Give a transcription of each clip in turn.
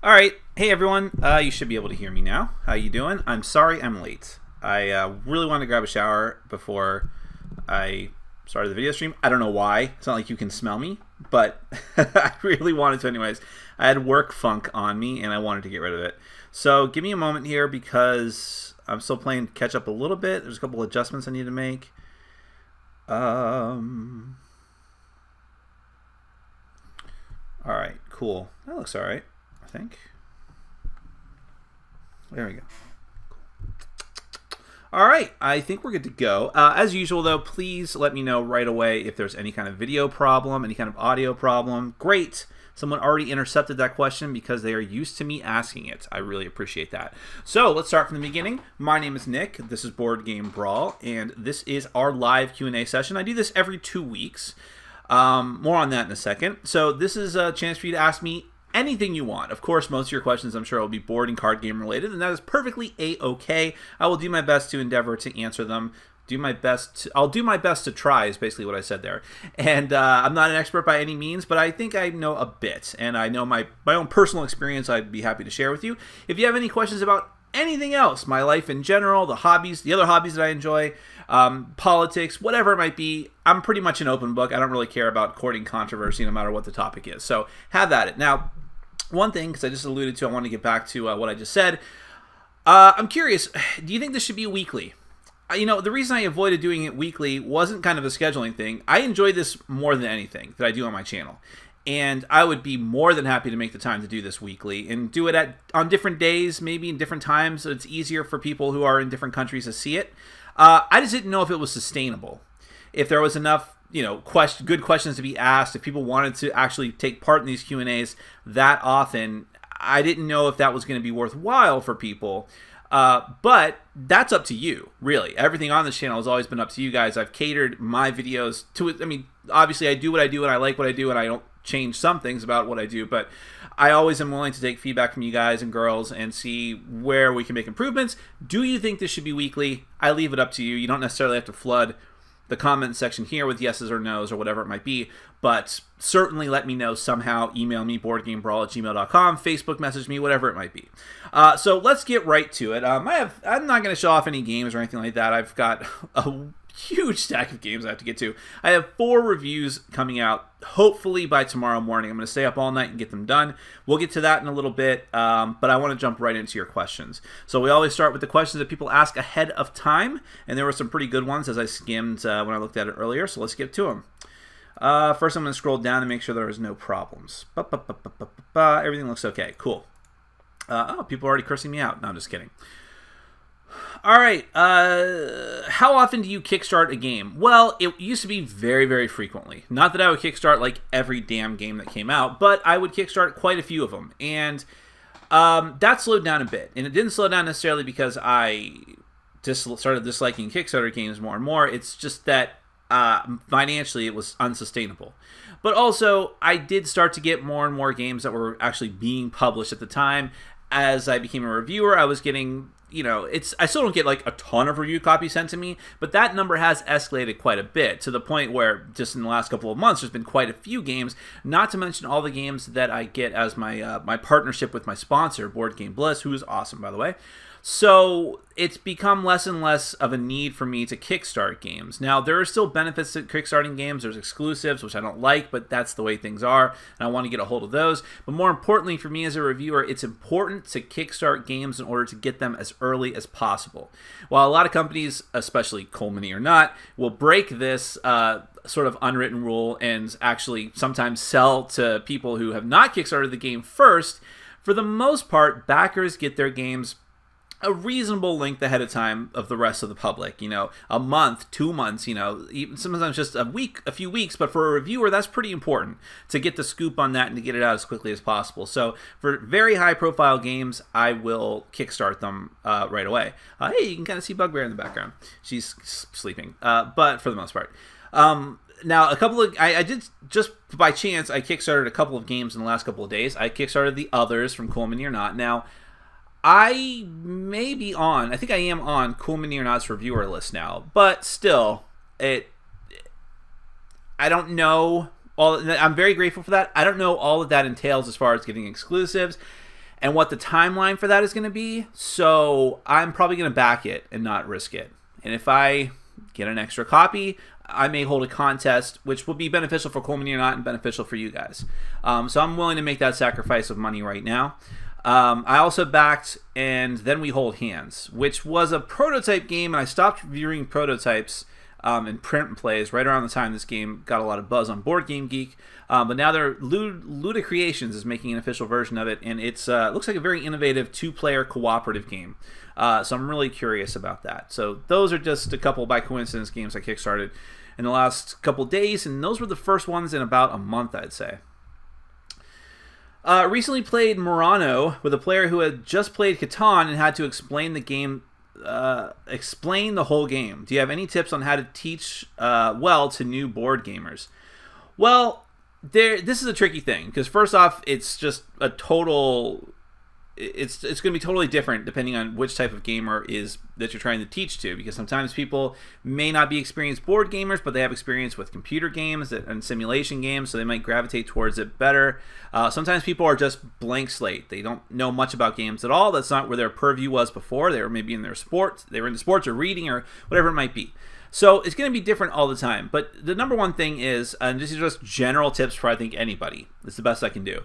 All right, hey everyone. You should be able to hear me now. How you doing? I'm sorry I'm late. I really wanted to grab a shower before I started the video stream. I don't know why. It's not like you can smell me, but I really wanted to anyways. I had work funk on me and I wanted to get rid of it. So give me a moment here because I'm still playing catch up a little bit. There's a couple adjustments I need to make. All right, cool. That looks all right. I think. There we go. All right, I think we're good to go. As usual, though, please let me know right away if there's any kind of video problem, any kind of audio problem. Great. Someone already intercepted that question because they are used to me asking it. I really appreciate that. So let's start from the beginning. My name is Nick. This is Board Game Brawl, and this is our live Q&A session. I do this every 2 weeks. More on that in a second. So this is a chance for you to ask me anything you want. Of course, most of your questions, I'm sure, will be board and card game related, and that is perfectly a-okay. I will do my best to endeavor to answer them. I'll do my best to try is basically what I said there. And I'm not an expert by any means, but I think I know a bit, and I know my own personal experience I'd be happy to share with you. If you have any questions about anything else, my life in general, the hobbies, the other hobbies that I enjoy, politics, whatever it might be, I'm pretty much an open book. I don't really care about courting controversy no matter what the topic is. So have at it. Now, one thing, because I just alluded to, I want to get back to what I just said. I'm curious, do you think this should be weekly? You know, the reason I avoided doing it weekly wasn't kind of a scheduling thing. I enjoy this more than anything that I do on my channel. And I would be more than happy to make the time to do this weekly and do it on different days, maybe in different times, so it's easier for people who are in different countries to see it. I just didn't know if it was sustainable. If there was enough, good questions to be asked, if people wanted to actually take part in these Q&As that often, I didn't know if that was going to be worthwhile for people. But that's up to you, really. Everything on this channel has always been up to you guys. I've catered my videos to it. I mean, obviously I do what I do and I like what I do and I don't change some things about what I do, but I always am willing to take feedback from you guys and girls and see where we can make improvements. Do you think this should be weekly? I leave it up to you. You don't necessarily have to flood the comment section here with yeses or nos or whatever it might be, but certainly let me know somehow. Email me, boardgamebrawl@gmail.com, Facebook message me, whatever it might be. So let's get right to it. I'm not going to show off any games or anything like that. I've got a huge stack of games I have to get to. I have 4 reviews coming out, hopefully by tomorrow morning. I'm going to stay up all night and get them done. We'll get to that in a little bit, but I want to jump right into your questions. So we always start with the questions that people ask ahead of time, and there were some pretty good ones as I skimmed when I looked at it earlier, so let's get to them. First, I'm going to scroll down and make sure there is no problems. Everything looks okay. Cool. Oh, people are already cursing me out. No, I'm just kidding. All right, how often do you kickstart a game? Well, it used to be very, very frequently. Not that I would kickstart like every damn game that came out, but I would kickstart quite a few of them. And that slowed down a bit. And it didn't slow down necessarily because I just started disliking Kickstarter games more and more. It's just that financially it was unsustainable. But also, I did start to get more and more games that were actually being published at the time. As I became a reviewer, I was getting... I still don't get like a ton of review copies sent to me, but that number has escalated quite a bit to the point where just in the last couple of months, there's been quite a few games, not to mention all the games that I get as my my partnership with my sponsor, Board Game Bliss, who is awesome, by the way. So it's become less and less of a need for me to kickstart games. Now, there are still benefits to kickstarting games. There's exclusives, which I don't like, but that's the way things are, and I want to get a hold of those. But more importantly for me as a reviewer, it's important to kickstart games in order to get them as early as possible. While a lot of companies, especially Coleman or not, will break this sort of unwritten rule and actually sometimes sell to people who have not kickstarted the game first, for the most part, backers get their games a reasonable length ahead of time of the rest of the public, a month, 2 months, even sometimes just a few weeks, but for a reviewer, that's pretty important to get the scoop on that and to get it out as quickly as possible. So for very high profile games, I will kickstart them right away. Hey, you can kind of see Bugbear in the background. She's sleeping, but for the most part. Now, I did, just by chance, I kickstarted a couple of games in the last couple of days. I kickstarted the others from Cool Mini or Not. Now, I think I am on Cool Mini or Not's reviewer list now, but still, I don't know I'm very grateful for that. I don't know all that entails as far as getting exclusives, and what the timeline for that is going to be. So I'm probably going to back it and not risk it. And if I get an extra copy, I may hold a contest, which will be beneficial for Coleman or not, and beneficial for you guys. So I'm willing to make that sacrifice of money right now. I also backed And Then We Hold Hands, which was a prototype game, and I stopped viewing prototypes and print plays right around the time this game got a lot of buzz on Board Game Geek. But now Luda Creations is making an official version of it, and it looks like a very innovative two-player cooperative game. So I'm really curious about that. So those are just a couple, by coincidence, games I kickstarted in the last couple days, and those were the first ones in about a month, I'd say. Recently played Murano with a player who had just played Catan and had to explain the game. Explain the whole game. Do you have any tips on how to teach well to new board gamers? Well, this is a tricky thing, because first off, it's just a total. It's going to be totally different depending on which type of gamer is that you're trying to teach to, because sometimes people may not be experienced board gamers, but they have experience with computer games and simulation games, so they might gravitate towards it better. Sometimes people are just blank slate. They don't know much about games at all. That's not where their purview was before. They were maybe in their sports. They were into sports or reading or whatever it might be. So it's going to be different all the time. But the number one thing is, and this is just general tips for I think anybody. It's the best I can do.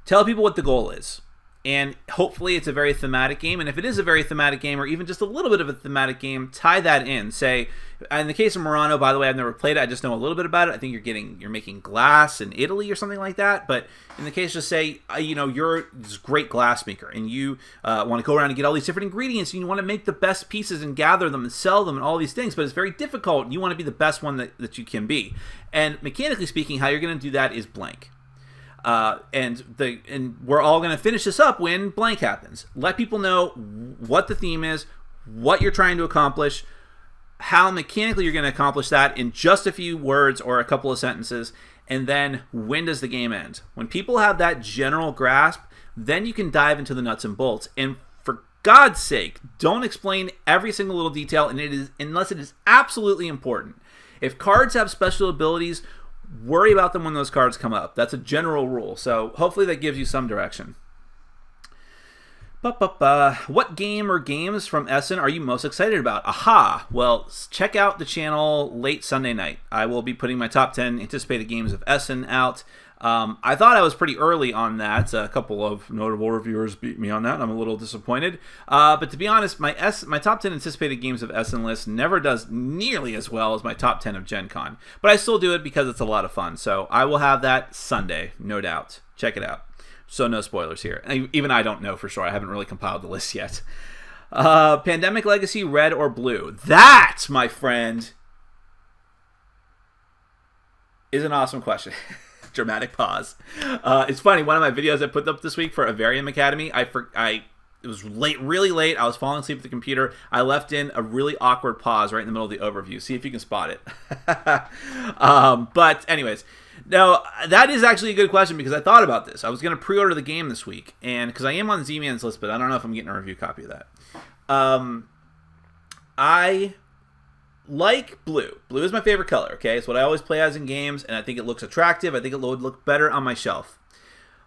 Tell people what the goal is. And hopefully it's a very thematic game. And if it is a very thematic game, or even just a little bit of a thematic game, tie that in. Say, in the case of Murano, by the way, I've never played it. I just know a little bit about it. I think you're making glass in Italy or something like that. But in the case, just say, you're this great glass maker, and you want to go around and get all these different ingredients, and you want to make the best pieces and gather them and sell them and all these things. But it's very difficult, and you want to be the best one that you can be. And mechanically speaking, how you're going to do that is blank. And we're all going to finish this up when blank happens. Let people know what the theme is, what you're trying to accomplish, how mechanically you're going to accomplish that in just a few words or a couple of sentences, and then when does the game end? When people have that general grasp, then you can dive into the nuts and bolts. And for God's sake, don't explain every single little detail, unless it is absolutely important. If cards have special abilities, worry about them when those cards come up. That's a general rule. So hopefully that gives you some direction. What game or games from Essen are you most excited about? Aha! Well, check out the channel late Sunday night. I will be putting my top 10 anticipated games of Essen out. I thought I was pretty early on that. A couple of notable reviewers beat me on that, and I'm a little disappointed. But to be honest, my top 10 anticipated games of Essen list never does nearly as well as my top 10 of Gen Con. But I still do it because it's a lot of fun. So I will have that Sunday, no doubt. Check it out. So no spoilers here. Even I don't know for sure. I haven't really compiled the list yet. Pandemic Legacy, red or blue? That, my friend, is an awesome question. Dramatic pause. It's funny. One of my videos I put up this week for Avarium Academy, it was late, really late. I was falling asleep at the computer. I left in a really awkward pause right in the middle of the overview. See if you can spot it. But anyways, no, that is actually a good question, because I thought about this. I was going to pre-order the game this week, and because I am on Z-Man's list, but I don't know if I'm getting a review copy of that. I like blue. Blue is my favorite color, okay? It's what I always play as in games, and I think it looks attractive. I think it would look better on my shelf.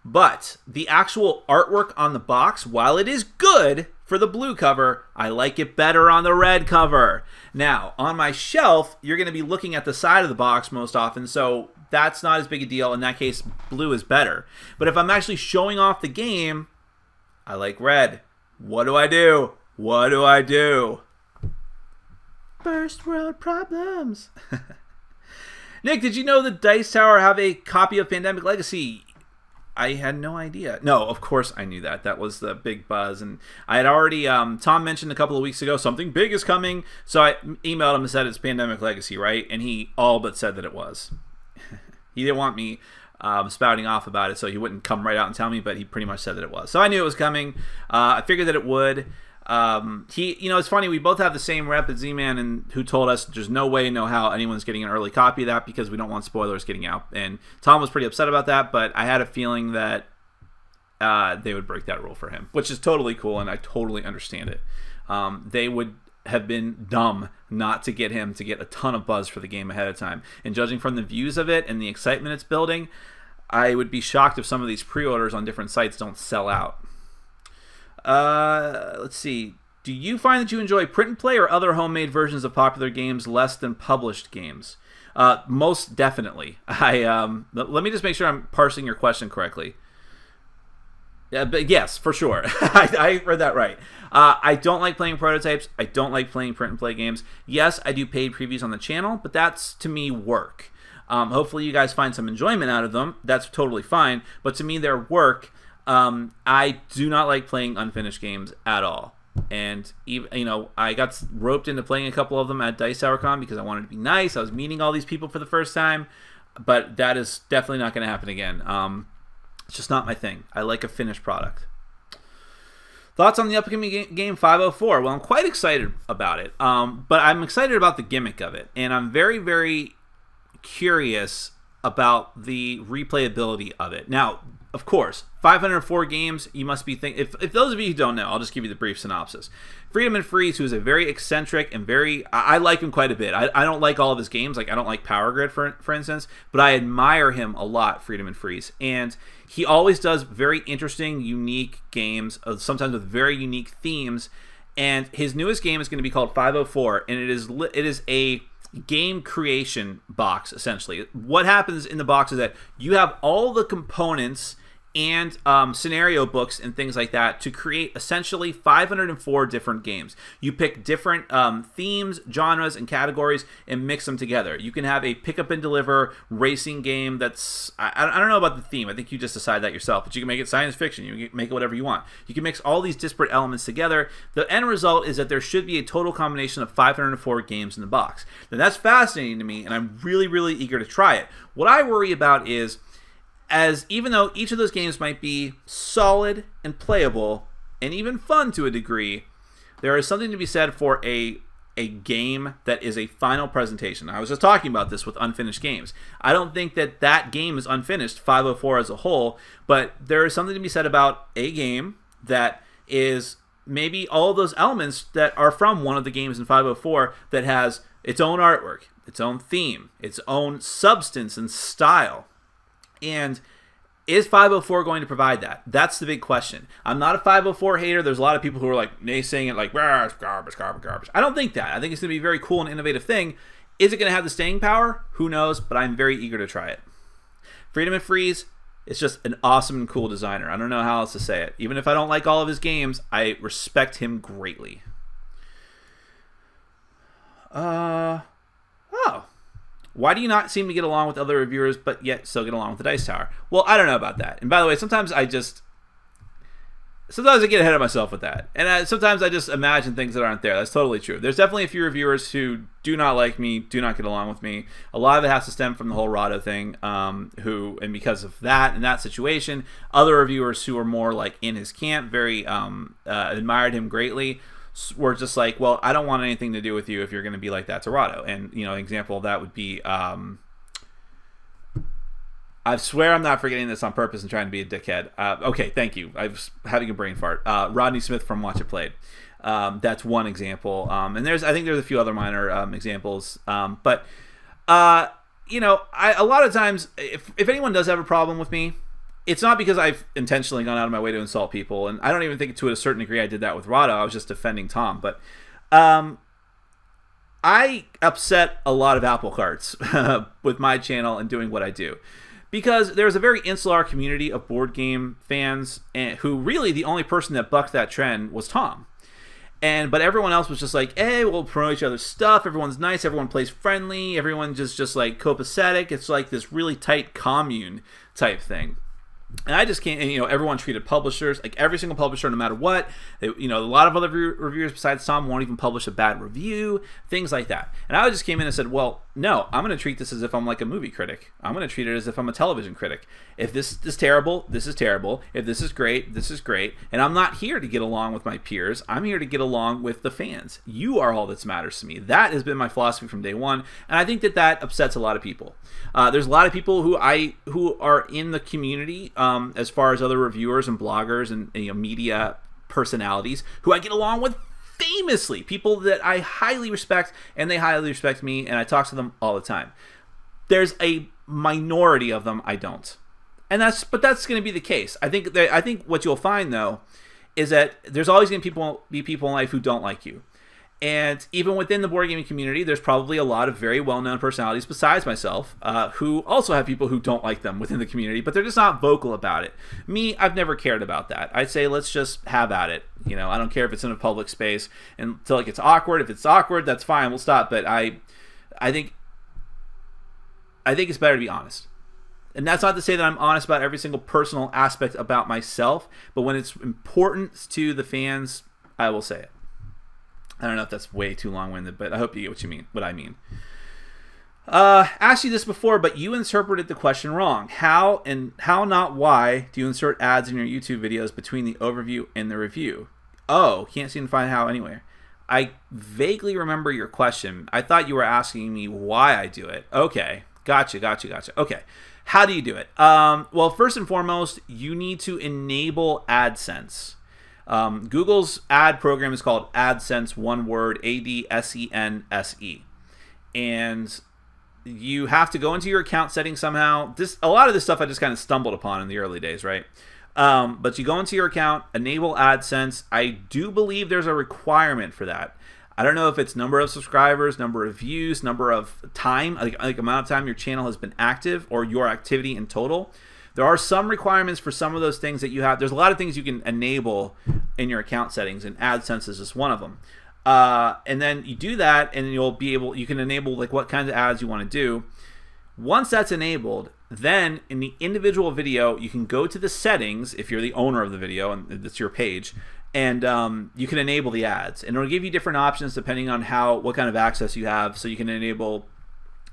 But the actual artwork on the box, while it is good for the blue cover, I like it better on the red cover. Now, on my shelf, you're going to be looking at the side of the box most often, so that's not as big a deal. In that case, blue is better. But if I'm actually showing off the game, I like red. What do I do? What do I do? First world problems. Nick, did you know the Dice Tower have a copy of Pandemic Legacy? I had no idea. No, of course I knew that. That was the big buzz. And I had already, Tom mentioned a couple of weeks ago, something big is coming. So I emailed him and said it's Pandemic Legacy, right? And he all but said that it was. He didn't want me spouting off about it, so he wouldn't come right out and tell me, but he pretty much said that it was. So I knew it was coming. I figured that it would. It's funny, we both have the same rep at Z-Man, and who told us there's no way, no how anyone's getting an early copy of that, because we don't want spoilers getting out. And Tom was pretty upset about that, but I had a feeling that they would break that rule for him, which is totally cool, and I totally understand it. They would have been dumb not to get him to get a ton of buzz for the game ahead of time. And judging from the views of it and the excitement it's building, I would be shocked if some of these pre-orders on different sites don't sell out. Let's see. Do you find that you enjoy print and play or other homemade versions of popular games less than published games? Most definitely. Let me just make sure I'm parsing your question correctly. Yeah, but yes, for sure. I read that right. I don't like playing prototypes. I don't like playing print and play games. Yes, I do paid previews on the channel, but that's, to me, work. Hopefully you guys find some enjoyment out of them. That's totally fine. But to me, they're work. I do not like playing unfinished games at all. And even, I got roped into playing a couple of them at Dice Tower Con because I wanted to be nice. I was meeting all these people for the first time, but that is definitely not going to happen again. It's just not my thing. I like a finished product. Thoughts on the upcoming game 504? Well, I'm quite excited about it, but I'm excited about the gimmick of it, and I'm very, very curious about the replayability of it. Now, of course, 504 games, you must be thinking, if those of you who don't know, I'll just give you the brief synopsis. Freedom and Freeze, who is a very eccentric and I like him quite a bit. I don't like all of his games, like I don't like Power Grid, for instance, but I admire him a lot, Freedom and Freeze. And he always does very interesting, unique games, sometimes with very unique themes. And his newest game is going to be called 504, and it is a game creation box, essentially. What happens in the box is that you have all the components and scenario books and things like that to create essentially 504 different games. You pick different themes, genres, and categories and mix them together. You can have a pick up and deliver racing game that's, I don't know about the theme, I think you just decide that yourself, but you can make it science fiction, you can make it whatever you want. You can mix all these disparate elements together. The end result is that there should be a total combination of 504 games in the box. Now that's fascinating to me, and I'm really, really eager to try it. What I worry about is, even though each of those games might be solid and playable and even fun to a degree, there is something to be said for a game that is a final presentation. I was just talking about this with unfinished games. I don't think that game is unfinished, 504 as a whole, but there is something to be said about a game that is maybe all of those elements that are from one of the games in 504 that has its own artwork, its own theme, its own substance and style. And is 504 going to provide that? That's the big question. I'm not a 504 hater. There's a lot of people who are like naysaying it, like, it's garbage, garbage, garbage. I don't think that. I think it's going to be a very cool and innovative thing. Is it going to have the staying power? Who knows? But I'm very eager to try it. Freedom and Freeze is just an awesome and cool designer. I don't know how else to say it. Even if I don't like all of his games, I respect him greatly. Why do you not seem to get along with other reviewers, but yet still get along with the Dice Tower? Well, I don't know about that. And by the way, sometimes I get ahead of myself with that. And sometimes I just imagine things that aren't there. That's totally true. There's definitely a few reviewers who do not like me, do not get along with me. A lot of it has to stem from the whole Rado thing, and because of that and that situation, other reviewers who are more like in his camp, very admired him greatly, were just like, well, I don't want anything to do with you if you're going to be like that to Rado. And, an example of that would be, I swear I'm not forgetting this on purpose and trying to be a dickhead. Okay, thank you. I was having a brain fart. Rodney Smith from Watch It Played. That's one example. And I think there's a few other minor examples. But a lot of times, if anyone does have a problem with me, it's not because I've intentionally gone out of my way to insult people, and I don't even think to a certain degree I did that with Rado. I was just defending Tom. But I upset a lot of apple carts with my channel and doing what I do, because there's a very insular community of board game fans, who really the only person that bucked that trend was Tom. But everyone else was just like, hey, we'll promote each other's stuff. Everyone's nice. Everyone plays friendly. Everyone just like copacetic. It's like this really tight commune type thing. And I just can't, everyone treated publishers, like every single publisher, no matter what. A lot of other reviewers besides Tom won't even publish a bad review, things like that. And I just came in and said, well, no, I'm going to treat this as if I'm like a movie critic. I'm going to treat it as if I'm a television critic. If this is terrible, this is terrible. If this is great, this is great. And I'm not here to get along with my peers. I'm here to get along with the fans. You are all that matters to me. That has been my philosophy from day one. And I think that upsets a lot of people. There's a lot of people who are in the community, as far as other reviewers and bloggers and media personalities who I get along with famously, people that I highly respect, and they highly respect me, and I talk to them all the time. There's a minority of them I don't, but that's going to be the case. I think what you'll find though is that there's always going to be people in life who don't like you. And even within the board gaming community, there's probably a lot of very well-known personalities besides myself who also have people who don't like them within the community, but they're just not vocal about it. Me, I've never cared about that. I'd say let's just have at it. You know, I don't care if it's in a public space until it gets awkward. If it's awkward, that's fine. We'll stop. But I think it's better to be honest. And that's not to say that I'm honest about every single personal aspect about myself, but when it's important to the fans, I will say it. I don't know if that's way too long-winded, but I hope you get what I mean. Asked you this before, but you interpreted the question wrong. How not why do you insert ads in your YouTube videos between the overview and the review? Oh, can't seem to find how anywhere. I vaguely remember your question. I thought you were asking me why I do it. Okay, gotcha. Okay, how do you do it? Well, first and foremost, you need to enable AdSense. Google's ad program is called AdSense, one word, AdSense. And you have to go into your account settings somehow. A lot of this stuff I just kind of stumbled upon in the early days, right? But you go into your account, enable AdSense. I do believe there's a requirement for that. I don't know if it's number of subscribers, number of views, number of time, like amount of time your channel has been active, or your activity in total. There are some requirements for some of those things that you have. There's a lot of things you can enable in your account settings, and AdSense is just one of them. And then you do that, and you can enable like what kinds of ads you want to do. Once that's enabled, then in the individual video, you can go to the settings if you're the owner of the video and it's your page, and you can enable the ads, and it'll give you different options depending on what kind of access you have. So you can enable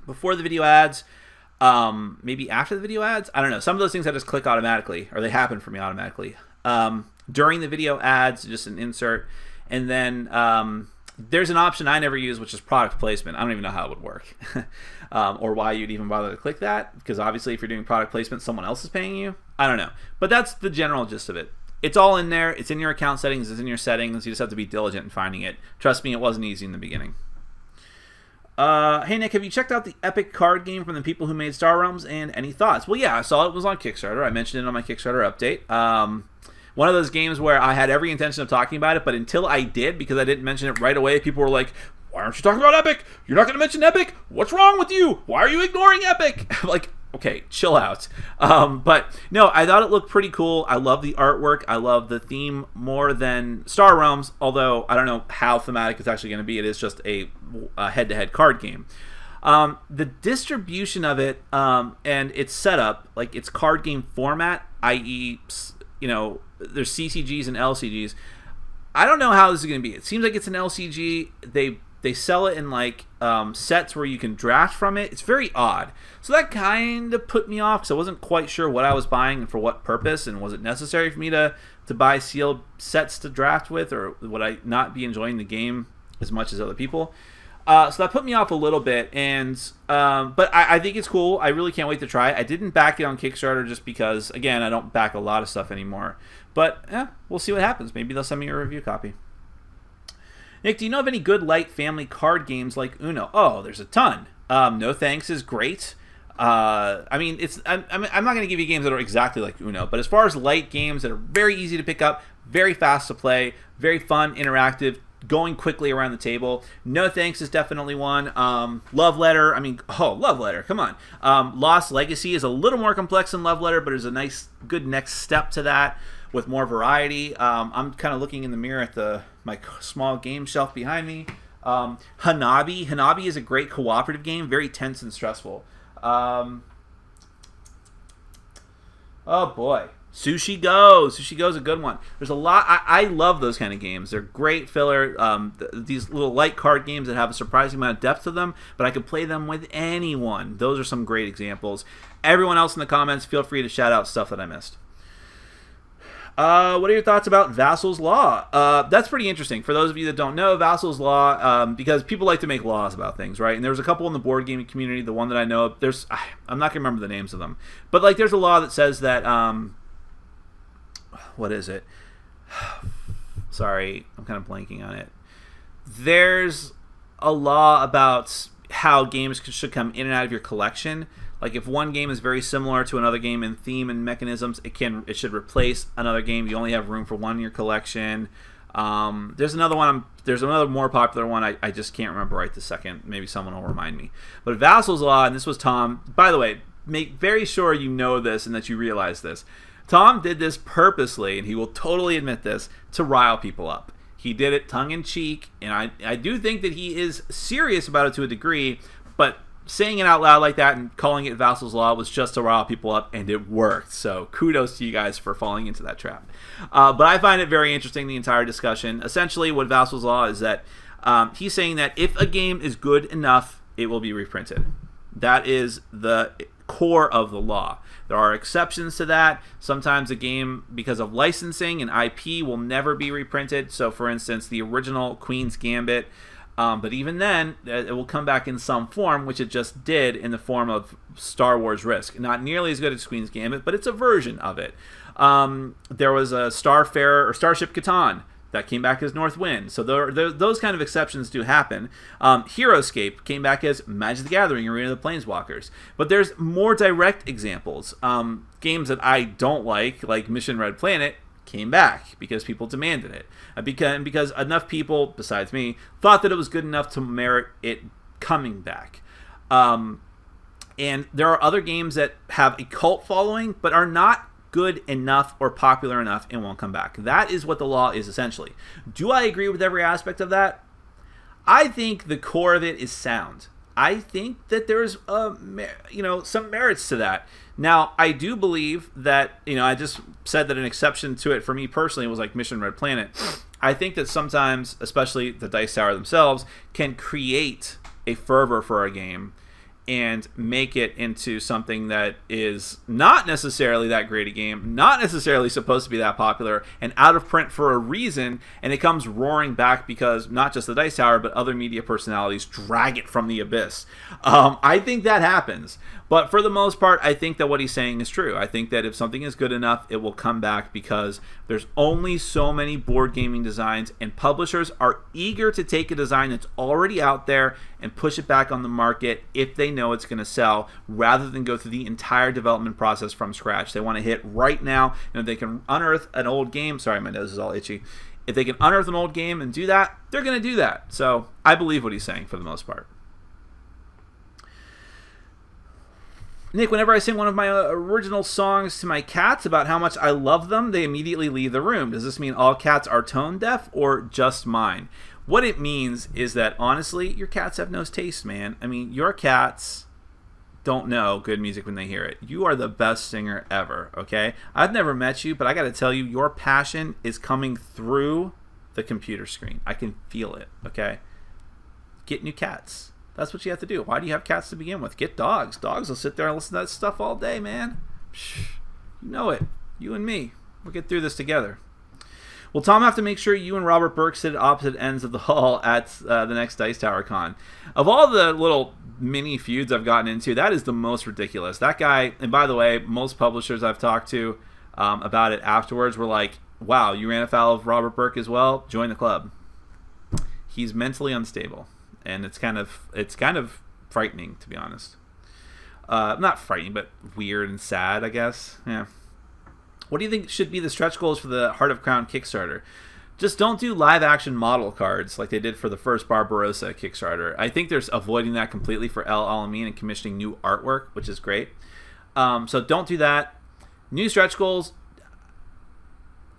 before the video ads, maybe after the video ads. I don't know. Some of those things I just click automatically, or they happen for me automatically. During the video ads, just an insert, and then there's an option I never use, which is product placement. I don't even know how it would work, or why you'd even bother to click that, because obviously if you're doing product placement, someone else is paying you. I don't know, but that's the general gist of it. It's all in there. It's in your account settings. It's in your settings. You just have to be diligent in finding it. Trust me, it wasn't easy in the beginning. Hey Nick, have you checked out the epic card game from the people who made Star Realms, and any thoughts? Well, yeah, I saw it was on Kickstarter. I mentioned it on my Kickstarter update. One of those games where I had every intention of talking about it, but until I did, because I didn't mention it right away, people were like, why aren't you talking about Epic? You're not going to mention Epic? What's wrong with you? Why are you ignoring Epic? I'm like, okay, chill out. But no, I thought it looked pretty cool. I love the artwork. I love the theme more than Star Realms, although I don't know how thematic it's actually going to be. It is just a head-to-head card game. The distribution of it and its setup, like its card game format, i.e., there's CCGs and LCGs. I don't know how this is going to be. It seems like it's an LCG. They sell it in like sets where you can draft from it. It's very odd. So that kind of put me off, because I wasn't quite sure what I was buying and for what purpose, and was it necessary for me to buy sealed sets to draft with, or would I not be enjoying the game as much as other people? So that put me off a little bit, but I think it's cool. I really can't wait to try it. I didn't back it on Kickstarter just because, again, I don't back a lot of stuff anymore. But we'll see what happens. Maybe they'll send me a review copy. Nick, do you know of any good light family card games like Uno? Oh, there's a ton. No Thanks is great. I'm not going to give you games that are exactly like Uno, but as far as light games that are very easy to pick up, very fast to play, very fun, interactive, going quickly around the table, No Thanks is definitely one. Love Letter, Love Letter, come on. Lost Legacy is a little more complex than Love Letter, but is a nice, good next step to that with more variety. I'm kind of looking in the mirror at my small game shelf behind me. Hanabi is a great cooperative game, very tense and stressful. Oh boy. Sushi Go is a good one. There's a lot. I love those kind of games. They're great filler. These little light card games that have a surprising amount of depth to them, but I could play them with anyone. Those are some great examples. Everyone else in the comments, feel free to shout out stuff that I missed. What are your thoughts about Vassal's Law? That's pretty interesting. For those of you that don't know, Vassal's Law, because people like to make laws about things, right? And there's a couple in the board gaming community. The one that I know of, I'm not going to remember the names of them. But like, there's a law that says that, what is it? Sorry, I'm kind of blanking on it. There's a law about how games should come in and out of your collection. Like if one game is very similar to another game in theme and mechanisms, it should replace another game. You only have room for one in your collection. There's another one. There's another more popular one. I just can't remember right this second. Maybe someone will remind me. But Vassal's Law, and this was Tom. By the way, make very sure you know this and that you realize this. Tom did this purposely, and he will totally admit this, to rile people up. He did it tongue-in-cheek, and I do think that he is serious about it to a degree, but saying it out loud like that and calling it Vassal's Law was just to rile people up, and it worked. So kudos to you guys for falling into that trap. But I find it very interesting, the entire discussion. Essentially, what Vassal's Law is that he's saying that if a game is good enough, it will be reprinted. That is the core of the law. There are exceptions to that. Sometimes a game, because of licensing and IP, will never be reprinted. So, for instance, the original Queen's Gambit, but even then, it will come back in some form, which it just did in the form of Star Wars Risk. Not nearly as good as Queen's Gambit, but it's a version of it. There was a Starfarer or Starship Catan that came back as Northwind. So those kind of exceptions do happen. Heroescape came back as Magic the Gathering, Arena of the Planeswalkers. But there's more direct examples. Games that I don't like Mission Red Planet, came back because people demanded it. Because enough people, besides me, thought that it was good enough to merit it coming back. And there are other games that have a cult following, but are not good enough or popular enough and won't come back. That is what the law is essentially. Do I agree with every aspect of that? I think the core of it is sound. I think that there's some merits to that. Now, I do believe that, I just said that an exception to it for me personally was like Mission Red Planet. I think that sometimes, especially the Dice Tower themselves, can create a fervor for a game and make it into something that is not necessarily that great a game, not necessarily supposed to be that popular, and out of print for a reason, and it comes roaring back because not just the Dice Tower, but other media personalities drag it from the abyss. I think that happens. But for the most part, I think that what he's saying is true. I think that if something is good enough, it will come back because there's only so many board gaming designs, and publishers are eager to take a design that's already out there and push it back on the market if they know it's going to sell, rather than go through the entire development process from scratch. They want to hit right now, and if they can unearth an old game, sorry, my nose is all itchy. If they can unearth an old game and do that, they're going to do that. So I believe what he's saying for the most part. Nick, whenever I sing one of my original songs to my cats about how much I love them, they immediately leave the room. Does this mean all cats are tone deaf or just mine? What it means is that, honestly, your cats have no taste, man. I mean, your cats don't know good music when they hear it. You are the best singer ever, okay? I've never met you, but I got to tell you, your passion is coming through the computer screen. I can feel it, okay? Get new cats. That's what you have to do. Why do you have cats to begin with? Get dogs. Dogs will sit there and listen to that stuff all day, man. You know it. You and me. We'll get through this together. Will Tom have to make sure you and Robert Burke sit at opposite ends of the hall at the next Dice Tower Con? Of all the little mini feuds I've gotten into, that is the most ridiculous. That guy, and by the way, most publishers I've talked to about it afterwards were like, wow, you ran afoul of Robert Burke as well? Join the club. He's mentally unstable. And it's kind of frightening, to be honest. Not frightening, but weird and sad, I guess. Yeah. What do you think should be the stretch goals for the Heart of Crown Kickstarter? Just don't do live-action model cards like they did for the first Barbarossa Kickstarter. I think there's avoiding that completely for El Alamein and commissioning new artwork, which is great. So don't do that. New stretch goals.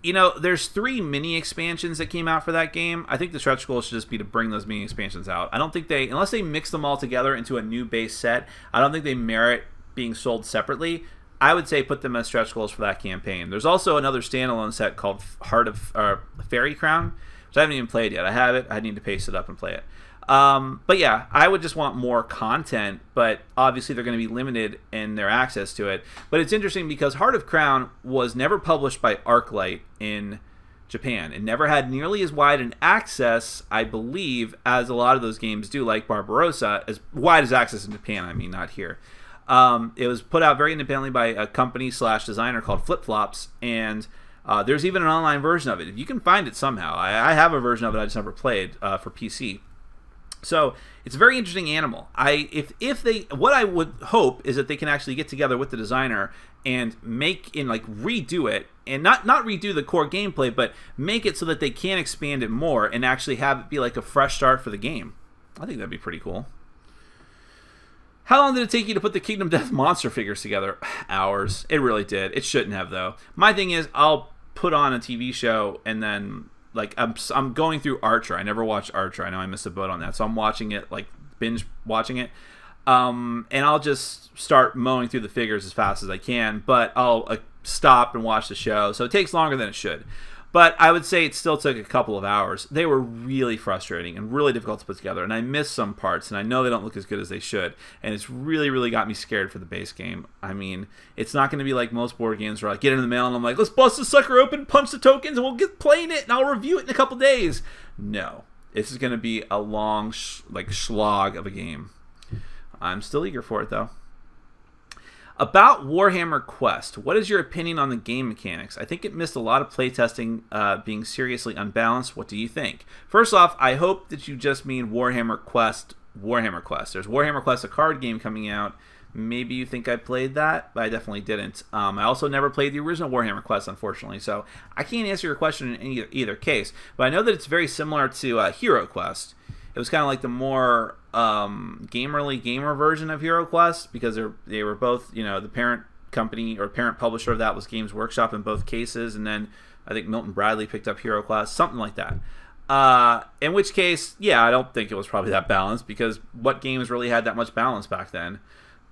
There's 3 mini expansions that came out for that game. I think the stretch goal should just be to bring those mini expansions out. I don't think unless they mix them all together into a new base set, I don't think they merit being sold separately. I would say put them as stretch goals for that campaign. There's also another standalone set called Heart of Fairy Crown, which I haven't even played yet. I have it. I need to paste it up and play it. But yeah, I would just want more content, but obviously they're going to be limited in their access to it. But it's interesting because Heart of Crown was never published by ArcLight in Japan. It never had nearly as wide an access, I believe, as a lot of those games do, like Barbarossa, as wide as access in Japan, I mean, not here. It was put out very independently by a company/designer called Flip Flops, and there's even an online version of it. If you can find it somehow. I have a version of it I just never played for PC. So it's a very interesting animal. If they, what I would hope is that they can actually get together with the designer and redo it, and not redo the core gameplay, but make it so that they can expand it more and actually have it be like a fresh start for the game. I think that'd be pretty cool. How long did it take you to put the Kingdom Death monster figures together? Hours. It really did. It shouldn't have, though. My thing is, I'll put on a TV show and then, like, I'm going through Archer. I never watched Archer. I know I missed a boat on that. So I'm watching it, like, binge watching it. And I'll just start mowing through the figures as fast as I can. But I'll stop and watch the show. So it takes longer than it should. But I would say it still took a couple of hours. They were really frustrating and really difficult to put together. And I missed some parts. And I know they don't look as good as they should. And it's really, really got me scared for the base game. I mean, it's not going to be like most board games where I get it in the mail and I'm like, let's bust the sucker open, punch the tokens, and we'll get playing it. And I'll review it in a couple days. No. This is going to be a long slog of a game. I'm still eager for it, though. About Warhammer Quest, what is your opinion on the game mechanics? I think it missed a lot of playtesting, being seriously unbalanced. What do you think? First off, I hope that you just mean Warhammer Quest. There's Warhammer Quest, a card game coming out. Maybe you think I played that, but I definitely didn't. I also never played the original Warhammer Quest, unfortunately, so I can't answer your question in either case. But I know that it's very similar to Hero Quest. It was kind of like the more gamer version of Hero Quest, because they were both, the parent company or parent publisher of that was Games Workshop in both cases, and then I think Milton Bradley picked up Hero Quest, something like that. In which case, yeah, I don't think it was probably that balanced, because what games really had that much balance back then?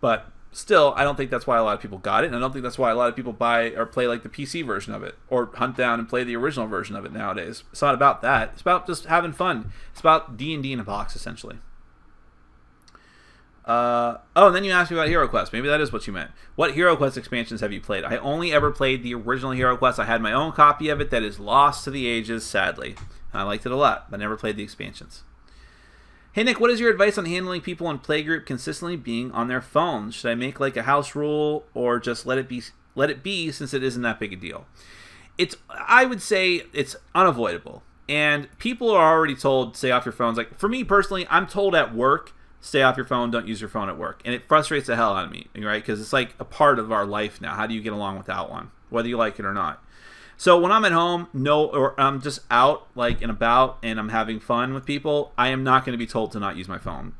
But still, I don't think that's why a lot of people got it, and I don't think that's why a lot of people buy or play like the PC version of it, or hunt down and play the original version of it nowadays. It's not about that. It's about just having fun. It's about D&D in a box, essentially. And then you asked me about Hero Quest. Maybe that is what you meant. What Hero Quest expansions have you played? I only ever played the original Hero Quest. I had my own copy of it that is lost to the ages, sadly. I liked it a lot, but never played the expansions. Hey Nick, what is your advice on handling people in playgroup consistently being on their phones? Should I make like a house rule, or just let it be since it isn't that big a deal? I would say it's unavoidable. And people are already told, stay off your phones. Like, for me personally, I'm told at work, stay off your phone, don't use your phone at work. And it frustrates the hell out of me, right? Because it's like a part of our life now. How do you get along without one, whether you like it or not? So when I'm at home, or I'm just out, like, and about, and I'm having fun with people, I am not going to be told to not use my phone.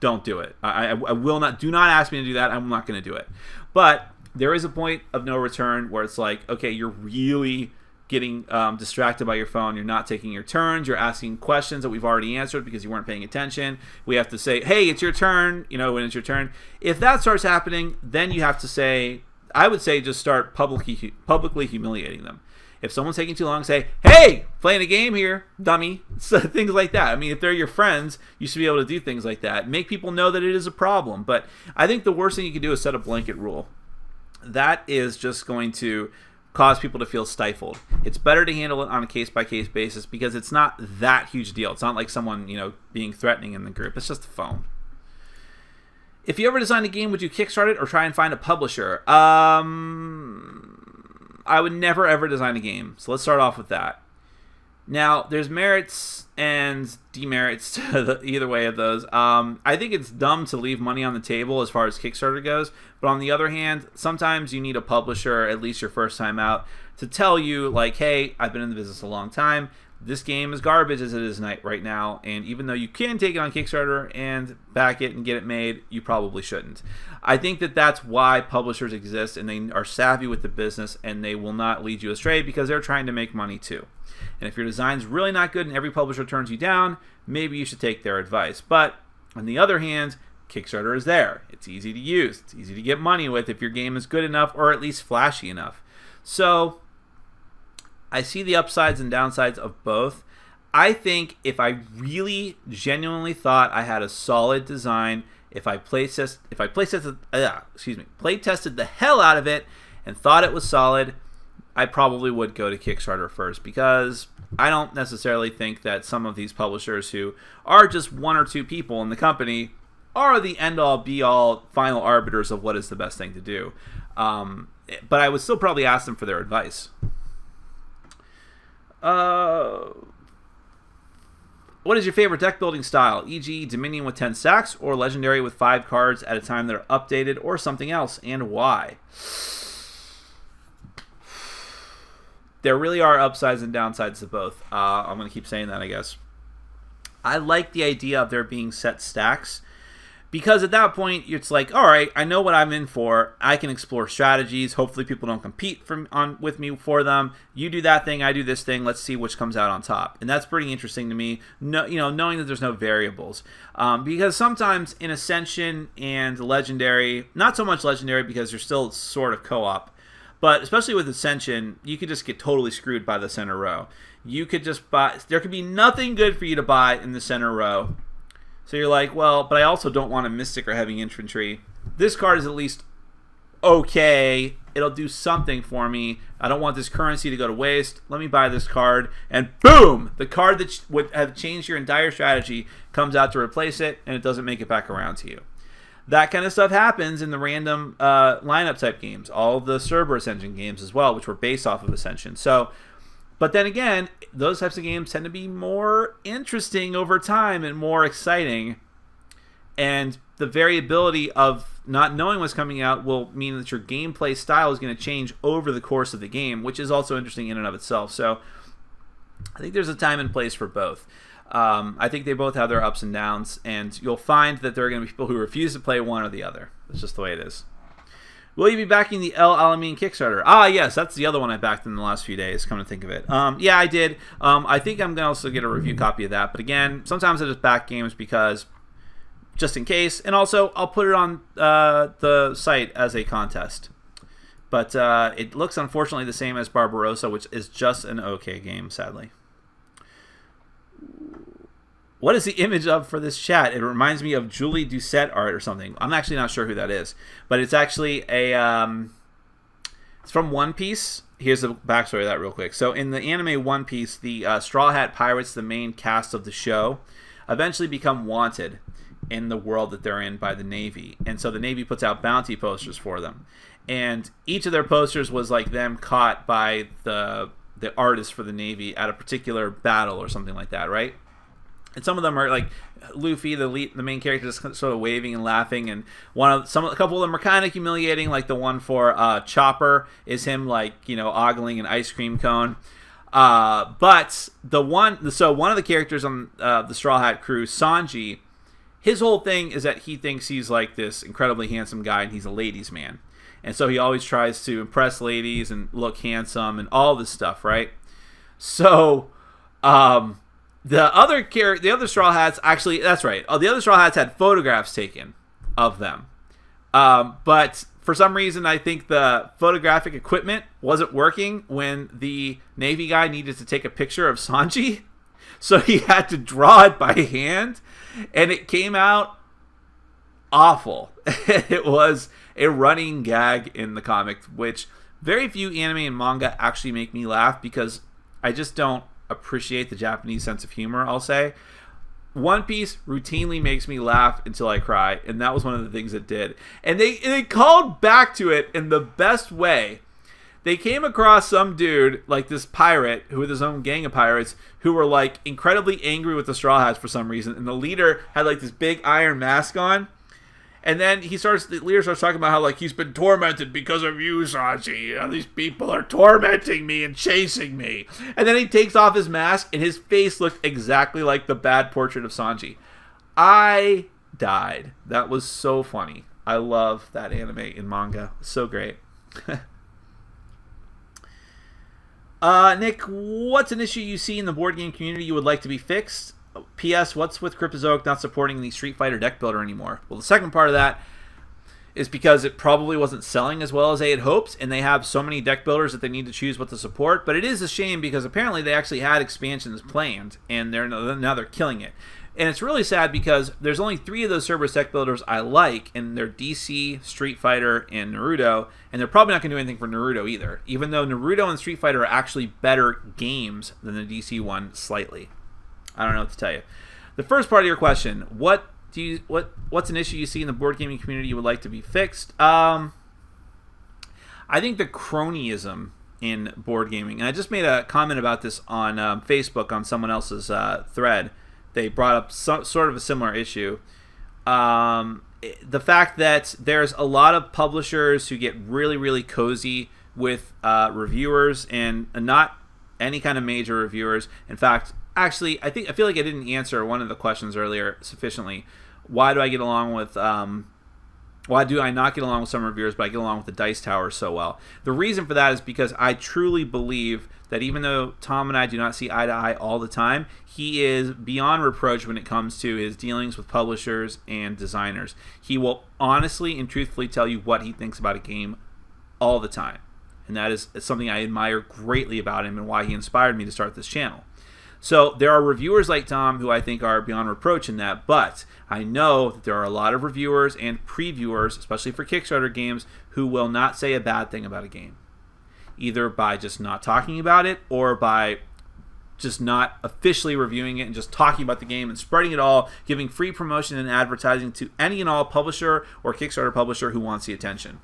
Don't do it. I will not. Do not ask me to do that. I'm not going to do it. But there is a point of no return where it's like, okay, you're really getting distracted by your phone. You're not taking your turns. You're asking questions that we've already answered because you weren't paying attention. We have to say, hey, it's your turn, when it's your turn. If that starts happening, then you have to say, I would say just start publicly humiliating them. If someone's taking too long, say, hey, playing a game here, dummy. So, things like that. I mean, if they're your friends, you should be able to do things like that. Make people know that it is a problem. But I think the worst thing you can do is set a blanket rule. That is just going to cause people to feel stifled. It's better to handle it on a case-by-case basis because it's not that huge a deal. It's not like someone, being threatening in the group. It's just a phone. If you ever design a game, would you kickstart it or try and find a publisher? I would never, ever design a game. So let's start off with that. Now, there's merits and demerits to either way of those. I think it's dumb to leave money on the table as far as Kickstarter goes. But on the other hand, sometimes you need a publisher, at least your first time out, to tell you, like, hey, I've been in the business a long time. This game is garbage as it is right now, and even though you can take it on Kickstarter and back it and get it made, you probably shouldn't. I think that that's why publishers exist, and they are savvy with the business, and they will not lead you astray because they're trying to make money too. And if your design's really not good and every publisher turns you down, maybe you should take their advice. But on the other hand, Kickstarter is there. It's easy to use. It's easy to get money with if your game is good enough or at least flashy enough. So I see the upsides and downsides of both. I think if I really genuinely thought I had a solid design, if I play tested the hell out of it and thought it was solid, I probably would go to Kickstarter first, because I don't necessarily think that some of these publishers who are just one or two people in the company are the end-all, be-all, final arbiters of what is the best thing to do. But I would still probably ask them for their advice. What is your favorite deck building style, e.g. Dominion with 10 stacks or Legendary with 5 cards at a time that are updated, or something else, and why? There really are upsides and downsides to both. I'm going to keep saying that, I guess. I like the idea of there being set stacks, because at that point, it's like, all right, I know what I'm in for. I can explore strategies. Hopefully people don't compete with me for them. You do that thing, I do this thing. Let's see which comes out on top. And that's pretty interesting to me, knowing that there's no variables. Because sometimes in Ascension and Legendary, not so much Legendary because you're still sort of co-op, but especially with Ascension, you could just get totally screwed by the center row. You could just buy, there could be nothing good for you to buy in the center row. So you're like, well, but I also don't want a Mystic or Heavy Infantry. This card is at least okay. It'll do something for me. I don't want this currency to go to waste. Let me buy this card. And boom! The card that would have changed your entire strategy comes out to replace it, and it doesn't make it back around to you. That kind of stuff happens in the random lineup type games. All the Cerberus Ascension games as well, which were based off of Ascension. So, but then again, those types of games tend to be more interesting over time and more exciting. And the variability of not knowing what's coming out will mean that your gameplay style is going to change over the course of the game, which is also interesting in and of itself. So I think there's a time and place for both. I think they both have their ups and downs, and you'll find that there are going to be people who refuse to play one or the other. That's just the way it is. Will you be backing the El Alamein Kickstarter? Ah, yes, that's the other one I backed in the last few days, come to think of it. Yeah, I did. I think I'm going to also get a review copy of that. But again, sometimes I just back games because, just in case. And also, I'll put it on the site as a contest. But it looks, unfortunately, the same as Barbarossa, which is just an okay game, sadly. What is the image of for this chat? It reminds me of Julie Doucette art or something. I'm actually not sure who that is, but it's actually a it's from One Piece. Here's the backstory of that real quick. So in the anime One Piece, the Straw Hat Pirates, the main cast of the show, eventually become wanted in the world that they're in by the Navy, and so the Navy puts out bounty posters for them, and each of their posters was like them caught by the artist for the Navy at a particular battle or something like that, right? And some of them are like Luffy, the main character, just sort of waving and laughing, and a couple of them are kind of humiliating. Like the one for Chopper is him like ogling an ice cream cone. But one of the characters on the Straw Hat crew, Sanji, his whole thing is that he thinks he's like this incredibly handsome guy, and he's a ladies' man, and so he always tries to impress ladies and look handsome and all this stuff, right? So, The other Straw Hats, actually, that's right. The other Straw Hats had photographs taken of them. But for some reason, I think the photographic equipment wasn't working when the Navy guy needed to take a picture of Sanji. So he had to draw it by hand, and it came out awful. It was a running gag in the comic, which very few anime and manga actually make me laugh because I just don't appreciate the Japanese sense of humor, I'll say. One Piece routinely makes me laugh until I cry, and that was one of the things it did. And they called back to it in the best way. They came across some dude, like this pirate, who with his own gang of pirates, who were like incredibly angry with the Straw Hats for some reason, and the leader had like this big iron mask on. And then the leader starts talking about how like he's been tormented because of you, Sanji. These people are tormenting me and chasing me. And then he takes off his mask, and his face looked exactly like the bad portrait of Sanji. I died. That was so funny. I love that anime and manga. So great. Nick, what's an issue you see in the board game community you would like to be fixed? P.S. What's with Cryptozoic not supporting the Street Fighter deck builder anymore? Well, the second part of that is because it probably wasn't selling as well as they had hoped, and they have so many deck builders that they need to choose what to support. But it is a shame because apparently they actually had expansions planned, and now they're killing it. And it's really sad because there's only 3 of those Cerberus deck builders I like, and they're DC, Street Fighter, and Naruto, and they're probably not going to do anything for Naruto either, even though Naruto and Street Fighter are actually better games than the DC one slightly. I don't know what to tell you. The first part of your question, what's an issue you see in the board gaming community you would like to be fixed? I think the cronyism in board gaming, and I just made a comment about this on Facebook on someone else's thread they brought up sort of a similar issue. The fact that there's a lot of publishers who get really, really cozy with reviewers, and not any kind of major reviewers. In fact, actually, I feel like I didn't answer one of the questions earlier sufficiently. Why do I get along with why do I not get along with some reviewers, but I get along with the Dice Tower so well? The reason for that is because I truly believe that even though Tom and I do not see eye to eye all the time, he is beyond reproach when it comes to his dealings with publishers and designers. He will honestly and truthfully tell you what he thinks about a game all the time. And that is something I admire greatly about him and why he inspired me to start this channel. So there are reviewers like Tom who I think are beyond reproach in that, but I know that there are a lot of reviewers and previewers, especially for Kickstarter games, who will not say a bad thing about a game, either by just not talking about it or by just not officially reviewing it and just talking about the game and spreading it all, giving free promotion and advertising to any and all publisher or Kickstarter publisher who wants the attention.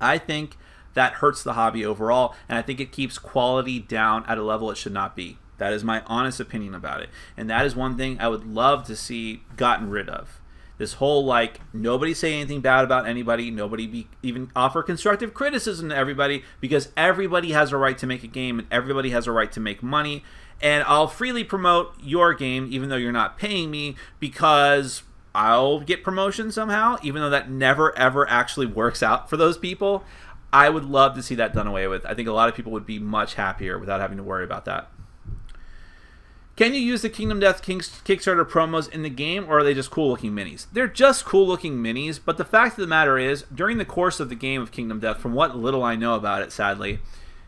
I think that hurts the hobby overall, and I think it keeps quality down at a level it should not be. That is my honest opinion about it. And that is one thing I would love to see gotten rid of. This whole, like, nobody say anything bad about anybody, nobody even offer constructive criticism to everybody, because everybody has a right to make a game and everybody has a right to make money. And I'll freely promote your game even though you're not paying me, because I'll get promotion somehow, even though that never ever actually works out for those people. I would love to see that done away with. I think a lot of people would be much happier without having to worry about that. Can you use the Kingdom Death Kickstarter promos in the game, or are they just cool-looking minis? They're just cool-looking minis, but the fact of the matter is, during the course of the game of Kingdom Death, from what little I know about it, sadly,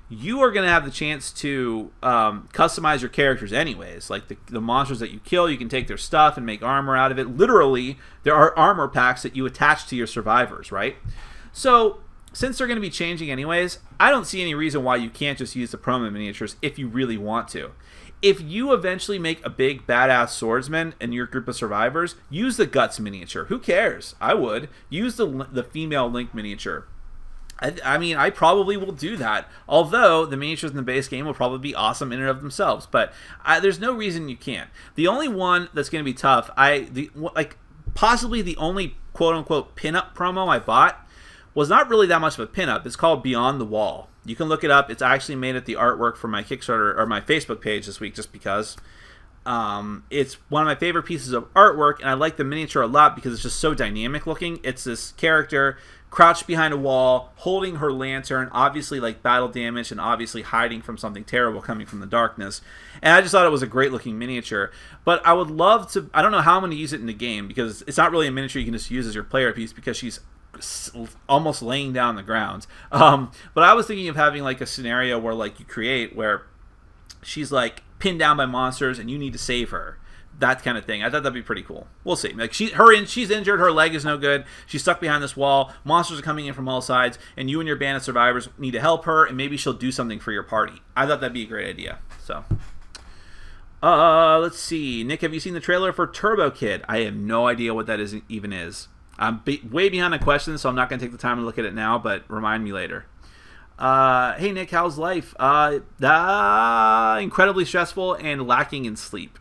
you are going to have the chance to customize your characters anyways. Like the monsters that you kill, you can take their stuff and make armor out of it. Literally, there are armor packs that you attach to your survivors, right? So, since they're going to be changing anyways, I don't see any reason why you can't just use the promo miniatures if you really want to. If you eventually make a big badass swordsman in your group of survivors, use the Guts miniature. Who cares? I would. Use the female Link miniature. I mean, I probably will do that. Although the miniatures in the base game will probably be awesome in and of themselves, but there's no reason you can't. The only one that's going to be tough, possibly the only quote unquote pinup promo I bought was not really that much of a pinup. It's called Beyond the Wall. You can look it up. It's actually made at the artwork for my Kickstarter or my Facebook page this week, just because. It's one of my favorite pieces of artwork, and I like the miniature a lot because it's just so dynamic looking. It's this character crouched behind a wall, holding her lantern, obviously like battle damage and obviously hiding from something terrible coming from the darkness. And I just thought it was a great looking miniature. But I would love to, I don't know how I'm going to use it in the game, because it's not really a miniature you can just use as your player piece, because she's almost laying down the ground. But I was thinking of having like a scenario where like you create where she's like pinned down by monsters and you need to save her, that kind of thing. I thought that'd be pretty cool. We'll see. Like she's injured, her leg is no good, she's stuck behind this wall, monsters are coming in from all sides, and you and your band of survivors need to help her, and maybe she'll do something for your party. I thought that'd be a great idea. So let's see. Nick, have you seen the trailer for Turbo Kid? I have no idea what that even is. I'm way behind on questions, so I'm not going to take the time to look at it now, but remind me later. Hey, Nick, how's life? Incredibly stressful and lacking in sleep.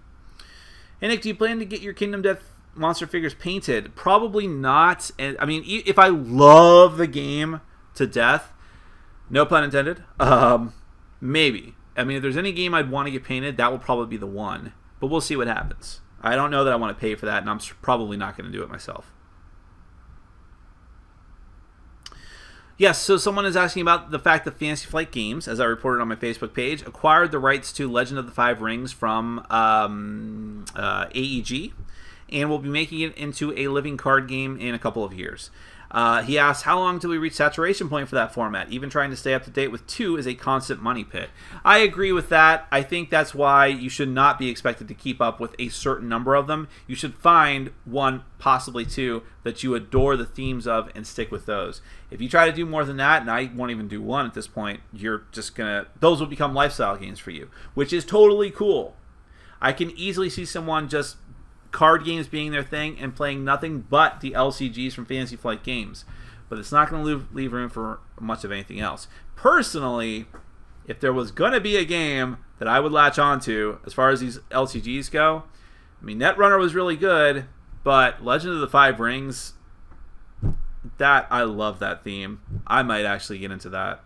Hey, Nick, do you plan to get your Kingdom Death monster figures painted? Probably not. And I mean, if I love the game to death, no pun intended, maybe. I mean, if there's any game I'd want to get painted, that will probably be the one. But we'll see what happens. I don't know that I want to pay for that, and I'm probably not going to do it myself. Yes, so someone is asking about the fact that Fantasy Flight Games, as I reported on my Facebook page, acquired the rights to Legend of the Five Rings from AEG, and will be making it into a living card game in a couple of years. He asks, how long till we reach saturation point for that format? Even trying to stay up to date with 2 is a constant money pit. I agree with that. I think that's why you should not be expected to keep up with a certain number of them. You should find 1, possibly 2, that you adore the themes of and stick with those. If you try to do more than that, and I won't even do 1 at this point, you're just gonna, those will become lifestyle games for you, which is totally cool. I can easily see someone just card games being their thing and playing nothing but the LCGs from Fantasy Flight Games, but it's not going to leave room for much of anything else. Personally, if there was going to be a game that I would latch onto as far as these LCGs go, I mean, Netrunner was really good, but Legend of the Five Rings, I love that theme. I might actually get into that.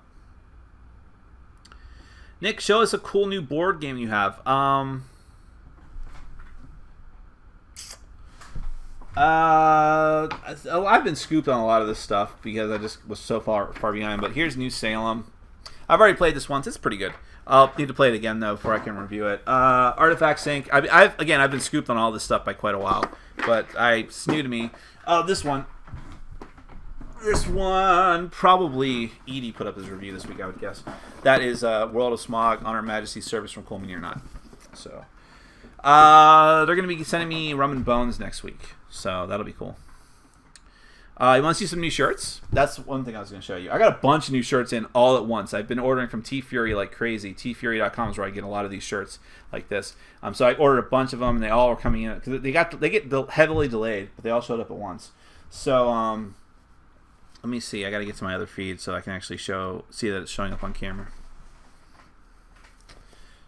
Nick, show us a cool new board game you have. I've been scooped on a lot of this stuff because I just was so far behind. But here's New Salem. I've already played this once. It's pretty good. I'll need to play it again though before I can review it. Artifact Sync. I've been scooped on all this stuff by quite a while, but it's new to me. This one probably Edie put up his review this week, I would guess. That is World of Smog on Her Majesty's Service from Coleman or Not. So they're going to be sending me Rum and Bones next week, so that'll be cool. You want to see some new shirts? That's one thing I was going to show you. I got a bunch of new shirts in all at once. I've been ordering from T-Fury like crazy. Tfury.com is where I get a lot of these shirts like this. So I ordered a bunch of them, and they all are coming in because they get heavily delayed, but they all showed up at once. So let me see. I got to get to my other feed so I can actually see that it's showing up on camera.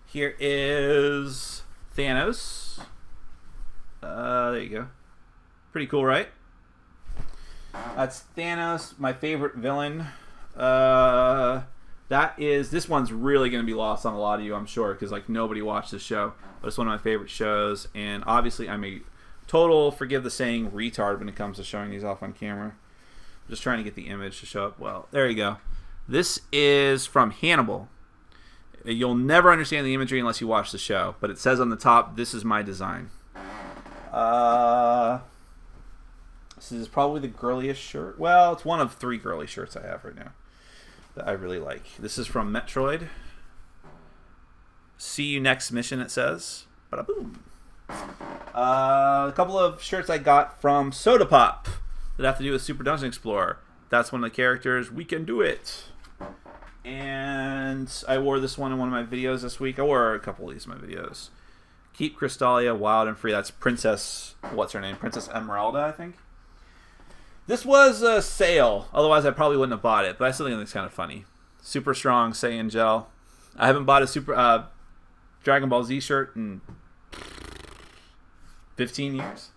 Here is Thanos. There you go. Pretty cool, right? That's Thanos, my favorite villain. This one's really going to be lost on a lot of you, I'm sure, because like nobody watched this show. But it's one of my favorite shows, and obviously I'm a total, forgive the saying, retard when it comes to showing these off on camera. I'm just trying to get the image to show up well. There you go. This is from Hannibal. You'll never understand the imagery unless you watch the show, but it says on the top, "This is my design." This is probably the girliest shirt. Well, it's one of 3 girly shirts I have right now that I really like. This is from Metroid. See you next mission, it says. Bada boom. A couple of shirts I got from Soda Pop that have to do with Super Dungeon Explorer. That's one of the characters. We can do it. And I wore this one in one of my videos this week. I wore a couple of these in my videos. Keep Crystalia wild and free. That's Princess, what's her name? Princess Esmeralda, I think. This was a sale. Otherwise, I probably wouldn't have bought it. But I still think it's kind of funny. Super strong Saiyan gel. I haven't bought a Dragon Ball Z shirt in 15 years.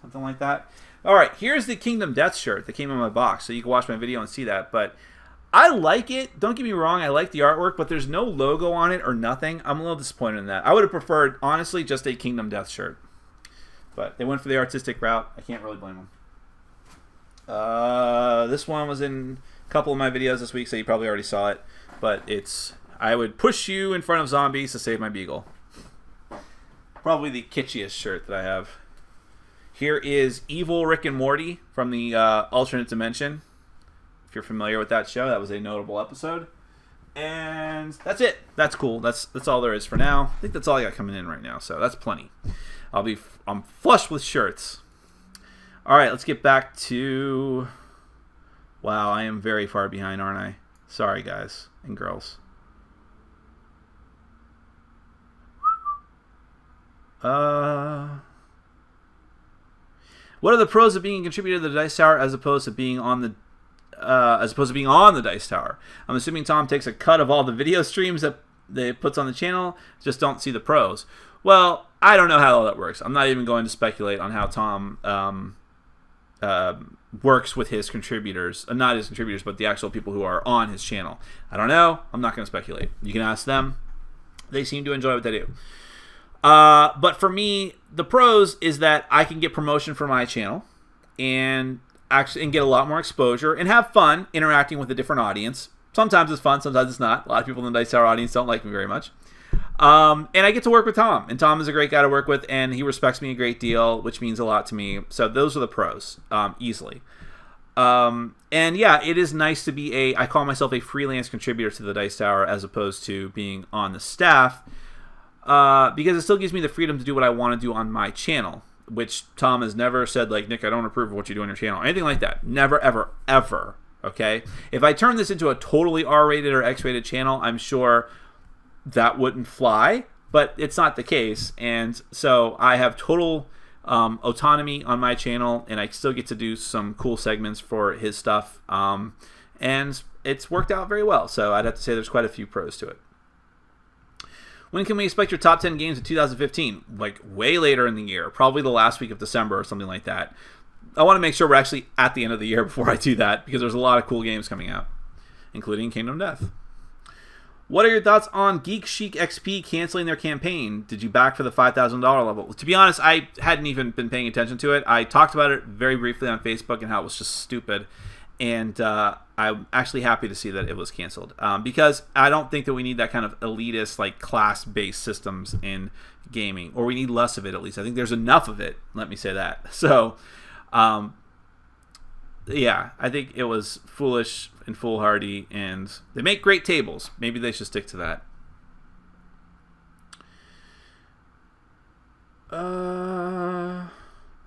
Something like that. All right, here's the Kingdom Death shirt that came in my box. So you can watch my video and see that. But I like it. Don't get me wrong. I like the artwork. But there's no logo on it or nothing. I'm a little disappointed in that. I would have preferred, honestly, just a Kingdom Death shirt. But they went for the artistic route. I can't really blame them. This one was in a couple of my videos this week, so you probably already saw it. But it's, I would push you in front of zombies to save my beagle. Probably the kitschiest shirt that I have. Here is Evil Rick and Morty from the alternate dimension. If you're familiar with that show, that was a notable episode. And that's it. That's cool. That's all there is for now. I think that's all I got coming in right now, so that's plenty. I'm flush with shirts. All right, let's get back to... Wow, I am very far behind, aren't I? Sorry, guys and girls. What are the pros of being a contributor to the Dice Tower as opposed to being on the Dice Tower? I'm assuming Tom takes a cut of all the video streams that they puts on the channel. Just don't see the pros. Well, I don't know how all that works. I'm not even going to speculate on how Tom works with his contributors. Not his contributors, but the actual people who are on his channel. I don't know. I'm not going to speculate. You can ask them. They seem to enjoy what they do. But for me, the pros is that I can get promotion for my channel and get a lot more exposure and have fun interacting with a different audience. Sometimes it's fun, sometimes it's not. A lot of people in the Dice Tower audience don't like me very much. And I get to work with Tom, and Tom is a great guy to work with, and he respects me a great deal, which means a lot to me. So those are the pros, easily. And yeah, it is nice to be I call myself a freelance contributor to the Dice Tower as opposed to being on the staff, because it still gives me the freedom to do what I want to do on my channel, which Tom has never said, like, Nick, I don't approve of what you do on your channel, or anything like that. Never, ever, ever, okay? If I turn this into a totally R-rated or X-rated channel, I'm sure that wouldn't fly, but it's not the case, and so I have total autonomy on my channel, and I still get to do some cool segments for his stuff, and it's worked out very well, so I'd have to say there's quite a few pros to it. When can we expect your top 10 games of 2015? Like way later in the year, probably the last week of December or something like that. I want to make sure we're actually at the end of the year before I do that, because there's a lot of cool games coming out, including Kingdom Death. What are your thoughts on Geek Chic XP canceling their campaign? Did you back for the $5,000 level? To be honest, I hadn't even been paying attention to it. I talked about it very briefly on Facebook and how it was just stupid. And I'm actually happy to see that it was canceled, because I don't think that we need that kind of elitist, like class-based systems in gaming, or we need less of it at least. I think there's enough of it. Let me say that. So, yeah, I think it was foolish and foolhardy, and they make great tables. Maybe they should stick to that.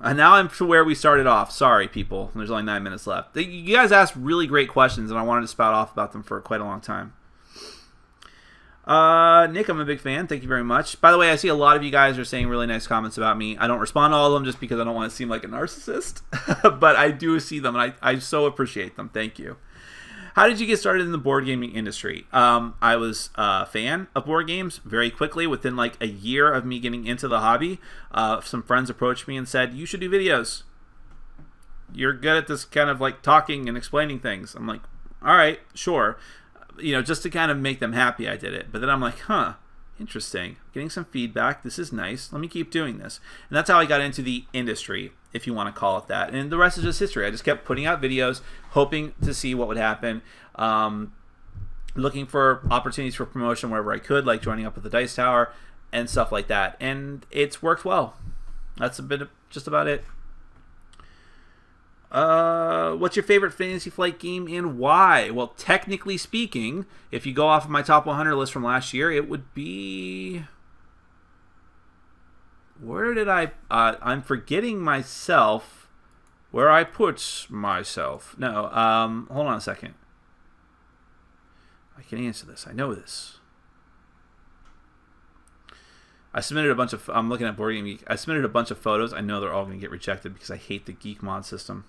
And now I'm to where we started off. Sorry, people. There's only 9 minutes left. You guys asked really great questions, and I wanted to spout off about them for quite a long time. Nick, I'm a big fan. Thank you very much. By the way, I see a lot of you guys are saying really nice comments about me. I don't respond to all of them just because I don't want to seem like a narcissist. But I do see them, and I so appreciate them. Thank you. How did you get started in the board gaming industry? I was a fan of board games very quickly. Within like a year of me getting into the hobby, some friends approached me and said, you should do videos. You're good at this kind of like talking and explaining things. I'm like, all right, sure. Just to kind of make them happy, I did it. But then I'm like, interesting. Getting some feedback. This is nice. Let me keep doing this. And that's how I got into the industry, if you want to call it that. And the rest is just history. I just kept putting out videos, hoping to see what would happen. Looking for opportunities for promotion wherever I could, like joining up with the Dice Tower and stuff like that. And it's worked well. That's just about it. What's your favorite Fantasy Flight game and why? Well, technically speaking, if you go off of my top 100 list from last year, it would be... Where did I'm forgetting myself where I put myself. No, hold on a second. I can answer this. I know this. I submitted a bunch of... I'm looking at Board Game Geek. I submitted a bunch of photos. I know they're all going to get rejected because I hate the Geek mod system.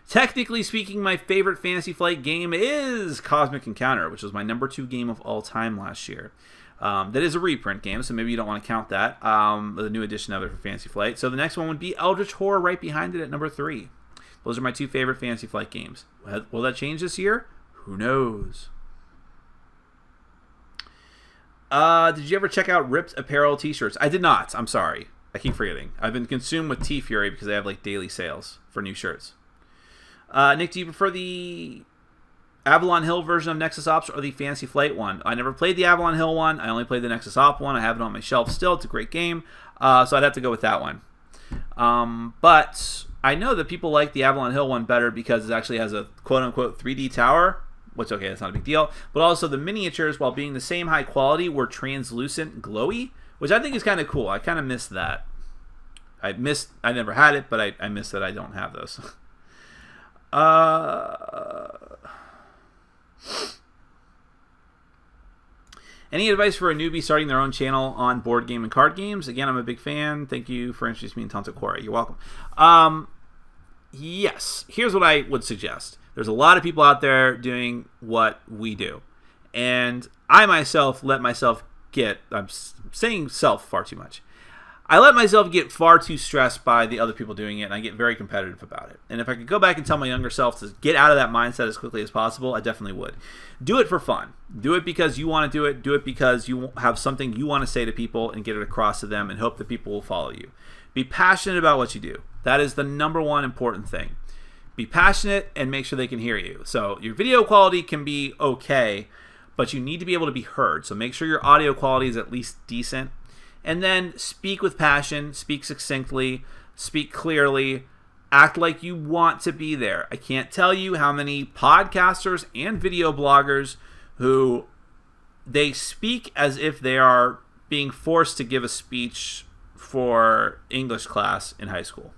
Technically speaking, my favorite Fantasy Flight game is Cosmic Encounter, which was my number 2 game of all time last year. That is a reprint game, so maybe you don't want to count that. The new edition of it for Fantasy Flight. So the next one would be Eldritch Horror right behind it at number 3. Those are my 2 favorite Fantasy Flight games. Will that change this year? Who knows? Did you ever check out Ripped Apparel t-shirts? I did not. I'm sorry. I keep forgetting. I've been consumed with T-Fury because they have like daily sales for new shirts. Nick, do you prefer the Avalon Hill version of Nexus Ops or the Fantasy Flight one? I never played the Avalon Hill one. I only played the Nexus Op one. I have it on my shelf still. It's a great game. So I'd have to go with that one. But I know that people like the Avalon Hill one better because it actually has a quote-unquote 3D tower, which, okay, that's not a big deal. But also the miniatures, while being the same high quality, were translucent glowy, which I think is kind of cool. I kind of miss that. I never had it, but I miss that I don't have those. Any advice for a newbie starting their own channel on board game and card games? Again, I'm a big fan. Thank you for introducing me in Tonto Core. You're welcome. Yes, here's what I would suggest. There's a lot of people out there doing what we do. And I myself let myself get, I'm saying self far too much. I let myself get far too stressed by the other people doing it, and I get very competitive about it. And if I could go back and tell my younger self to get out of that mindset as quickly as possible, I definitely would. Do it for fun. Do it because you want to do it. Do it because you have something you want to say to people and get it across to them and hope that people will follow you. Be passionate about what you do. That is the number one important thing. Be passionate and make sure they can hear you. So your video quality can be okay, but you need to be able to be heard. So make sure your audio quality is at least decent. And then speak with passion, speak succinctly, speak clearly, act like you want to be there. I can't tell you how many podcasters and video bloggers who they speak as if they are being forced to give a speech for English class in high school.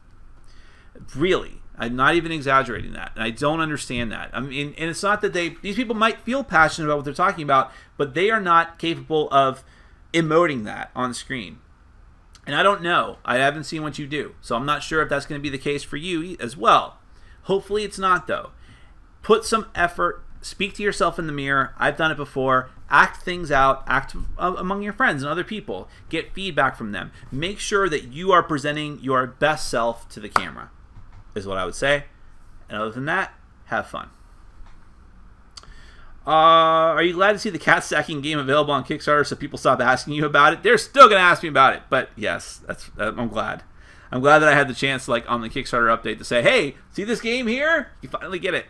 Really, I'm not even exaggerating that. And I don't understand that. I mean, and it's not that these people might feel passionate about what they're talking about, but they are not capable of emoting that on screen. And I don't know. I haven't seen what you do. So I'm not sure if that's going to be the case for you as well. Hopefully it's not, though. Put some effort speak to yourself in the mirror. I've done it before. Act things out. Act among your friends and other people. Get feedback from them. Make sure that you are presenting your best self to the camera, is what I would say. And other than that, have fun. Are you glad to see the cat stacking game available on Kickstarter so people stop asking you about it? They're still going to ask me about it, but yes, I'm glad. I'm glad that I had the chance, like, on the Kickstarter update to say, hey, see this game here? You finally get it.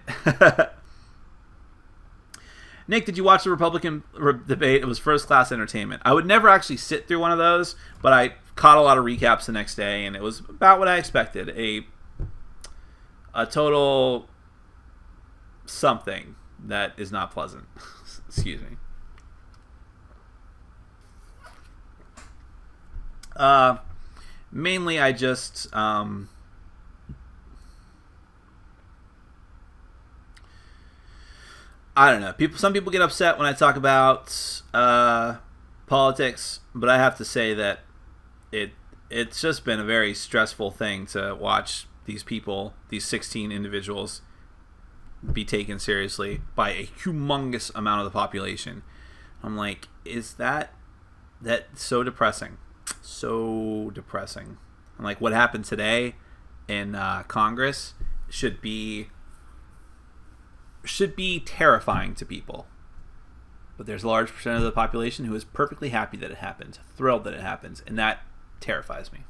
Nick, did you watch the Republican debate? It was first-class entertainment. I would never actually sit through one of those, but I caught a lot of recaps the next day, and it was about what I expected. A total something that is not pleasant. Excuse me. Mainly, I just I don't know. Some people get upset when I talk about politics, but I have to say that it's just been a very stressful thing to watch these people, these 16 individuals, be taken seriously by a humongous amount of the population. I'm like, is that so depressing? So depressing. And like what happened today in Congress should be terrifying to people. But there's a large percent of the population who is perfectly happy that it happened, thrilled that it happens, and that terrifies me.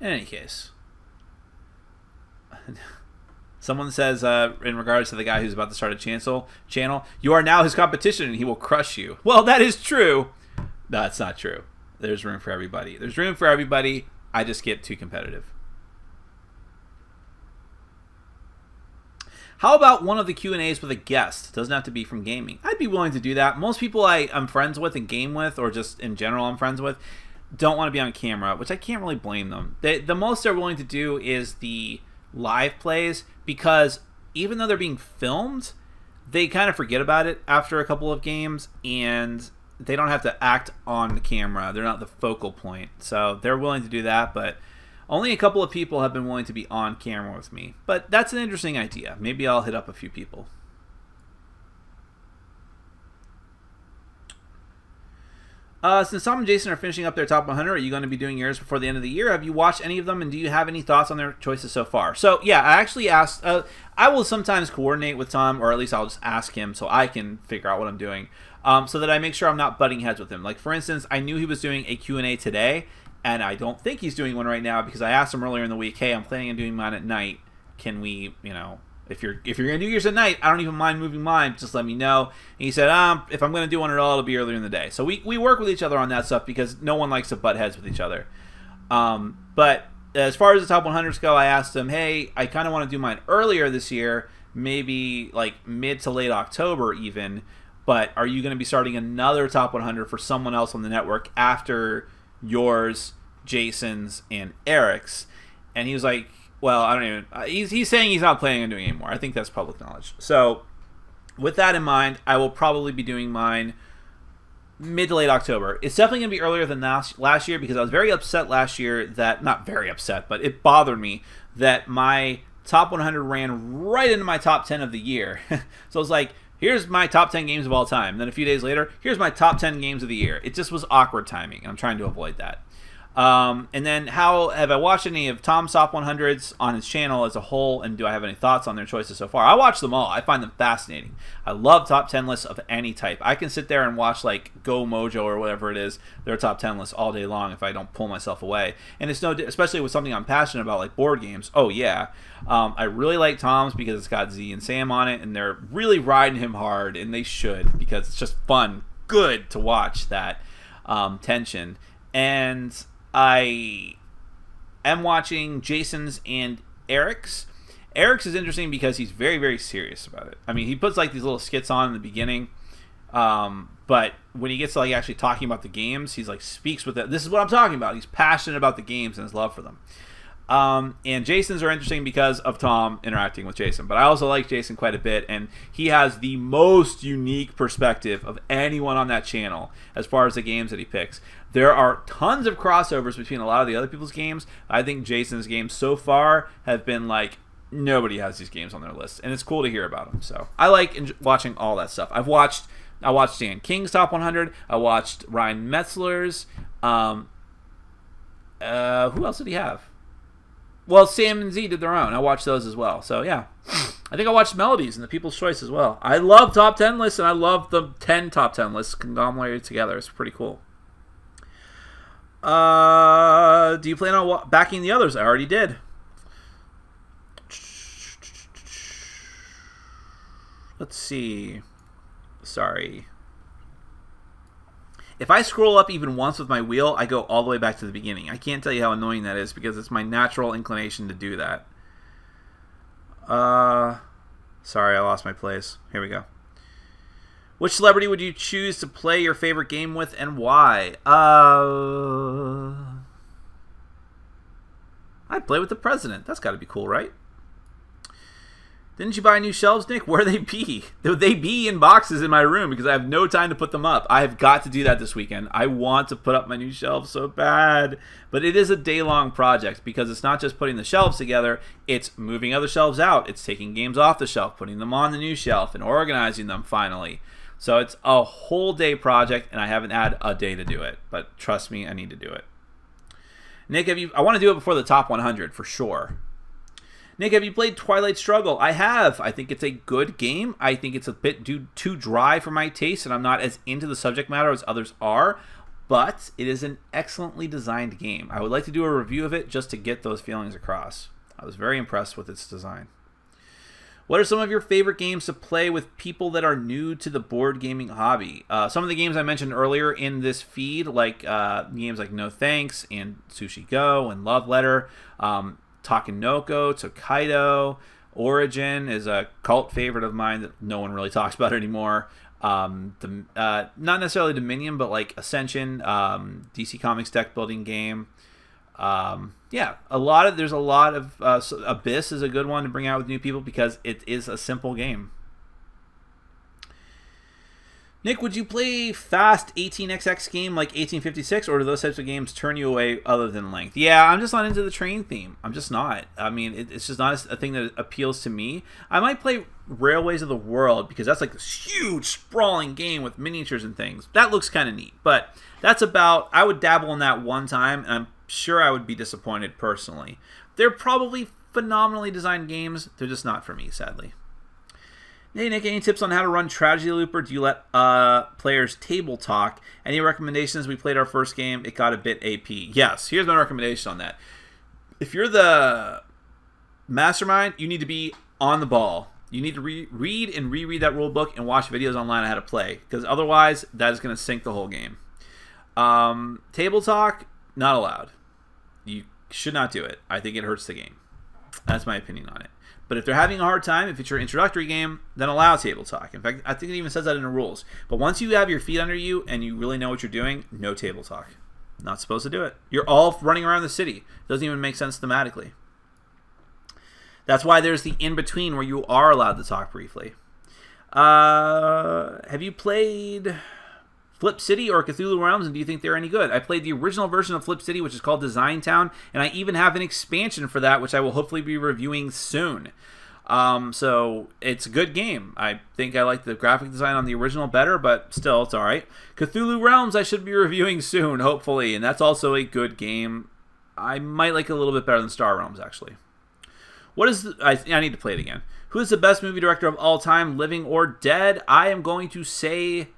In any case, someone says, in regards to the guy who's about to start a channel, you are now his competition and he will crush you. Well, that is true. No, that's not true. There's room for everybody. There's room for everybody. I just get too competitive. How about one of the Q&As with a guest? Doesn't have to be from gaming. I'd be willing to do that. Most people I'm friends with and game with, or just in general I'm friends with, don't want to be on camera, which I can't really blame them. The most they're willing to do is the live plays, because even though they're being filmed, they kind of forget about it after a couple of games, and they don't have to act on the camera. They're not the focal point. So they're willing to do that, but only a couple of people have been willing to be on camera with me. But that's an interesting idea. Maybe I'll hit up a few people. Since Tom and Jason are finishing up their top 100, are you going to be doing yours before the end of the year? Have you watched any of them, and do you have any thoughts on their choices so far? So, yeah, I actually asked... I will sometimes coordinate with Tom, or at least I'll just ask him so I can figure out what I'm doing, so that I make sure I'm not butting heads with him. Like, for instance, I knew he was doing a Q&A today, and I don't think he's doing one right now because I asked him earlier in the week, hey, I'm planning on doing mine at night. Can we, if you're going to do yours at night, I don't even mind moving mine. Just let me know. And he said, if I'm going to do one at all, it'll be earlier in the day. So we work with each other on that stuff because no one likes to butt heads with each other. But as far as the top 100s go, I asked him, hey, I kind of want to do mine earlier this year, maybe like mid to late October even. But are you going to be starting another top 100 for someone else on the network after yours, Jason's, and Eric's? And he was like, well, I don't even... He's saying he's not planning on doing it anymore. I think that's public knowledge. So, with that in mind, I will probably be doing mine mid to late October. It's definitely going to be earlier than last year because I was very upset last year that... Not very upset, but it bothered me that my top 100 ran right into my top 10 of the year. So I was like, here's my top 10 games of all time. And then a few days later, here's my top 10 games of the year. It just was awkward timing, and I'm trying to avoid that. And then how have I watched any of Tom's top 100s on his channel as a whole, and do I have any thoughts on their choices so far? I watch them all. I find them fascinating. I love top 10 lists of any type. I can sit there and watch like Go Mojo or whatever it is, their top 10 lists all day long if I don't pull myself away. And it's especially with something I'm passionate about like board games. Oh yeah. I really like Tom's because it's got Z and Sam on it, and they're really riding him hard, and they should, because it's just fun, good to watch that tension. And I am watching Jason's and Eric's. Eric's is interesting because he's very, very serious about it. I mean, he puts like these little skits on in the beginning, but when he gets to like actually talking about the games, he's like speaks with it. This is what I'm talking about. He's passionate about the games and his love for them. And Jason's are interesting because of Tom interacting with Jason, but I also like Jason quite a bit, and he has the most unique perspective of anyone on that channel as far as the games that he picks. There are tons of crossovers between a lot of the other people's games. I think Jason's games so far have been like nobody has these games on their list, and it's cool to hear about them. So I like watching all that stuff. I watched Dan King's Top 100. I watched Ryan Metzler's. Who else did he have? Well, Sam and Z did their own. I watched those as well. So yeah, I think I watched Melodies and the People's Choice as well. I love top 10 lists, and I love the 10 top 10 lists conglomerated together. It's pretty cool. Do you plan on backing the others? I already did. Let's see. Sorry. If I scroll up even once with my wheel, I go all the way back to the beginning. I can't tell you how annoying that is because it's my natural inclination to do that. Sorry, I lost my place. Here we go. Which celebrity would you choose to play your favorite game with and why? I'd play with the president. That's got to be cool, right? Didn't you buy new shelves, Nick? Where they be? Would they be in boxes in my room because I have no time to put them up? I have got to do that this weekend. I want to put up my new shelves so bad. But it is a day-long project because it's not just putting the shelves together. It's moving other shelves out. It's taking games off the shelf, putting them on the new shelf, and organizing them finally. So it's a whole day project, and I haven't had a day to do it. But trust me, I need to do it. Nick, I want to do it before the top 100 for sure. Nick, have you played Twilight Struggle? I have. I think it's a good game. I think it's a bit too dry for my taste, and I'm not as into the subject matter as others are. But it is an excellently designed game. I would like to do a review of it just to get those feelings across. I was very impressed with its design. What are some of your favorite games to play with people that are new to the board gaming hobby? Some of the games I mentioned earlier in this feed, like games like No Thanks and Sushi Go and Love Letter, Takenoko, Tokaido, Origin is a cult favorite of mine that no one really talks about anymore. Not necessarily Dominion, but like Ascension, DC Comics deck building game. Yeah, there's a lot of Abyss is a good one to bring out with new people because it is a simple game. Nick, would you play fast 18xx game like 1856, or do those types of games turn you away other than length? Yeah, I'm just not into the train theme. I'm just not. I mean, it's just not a thing that appeals to me. I might play Railways of the World because that's like this huge, sprawling game with miniatures and things. That looks kind of neat, but that's about... I would dabble in that one time, and I'm sure I would be disappointed personally. They're probably phenomenally designed games. They're just not for me, sadly. Hey, Nick, any tips on how to run Tragedy Looper? Do you let players table talk? Any recommendations? We played our first game. It got a bit AP. Yes, here's my recommendation on that. If you're the mastermind, you need to be on the ball. You need to read and reread that rule book and watch videos online on how to play, because otherwise that is going to sink the whole game. Table talk, not allowed. You should not do it. I think it hurts the game. That's my opinion on it. But if they're having a hard time, if it's your introductory game, then allow table talk. In fact, I think it even says that in the rules. But once you have your feet under you and you really know what you're doing, no table talk. Not supposed to do it. You're all running around the city. It doesn't even make sense thematically. That's why there's the in-between where you are allowed to talk briefly. Have you played Flip City or Cthulhu Realms, and do you think they're any good? I played the original version of Flip City, which is called Design Town, and I even have an expansion for that, which I will hopefully be reviewing soon. So it's a good game. I think I like the graphic design on the original better, but still, it's alright. Cthulhu Realms I should be reviewing soon, hopefully, and that's also a good game. I might like it a little bit better than Star Realms, actually. I need to play it again. Who is the best movie director of all time, living or dead? I am going to say...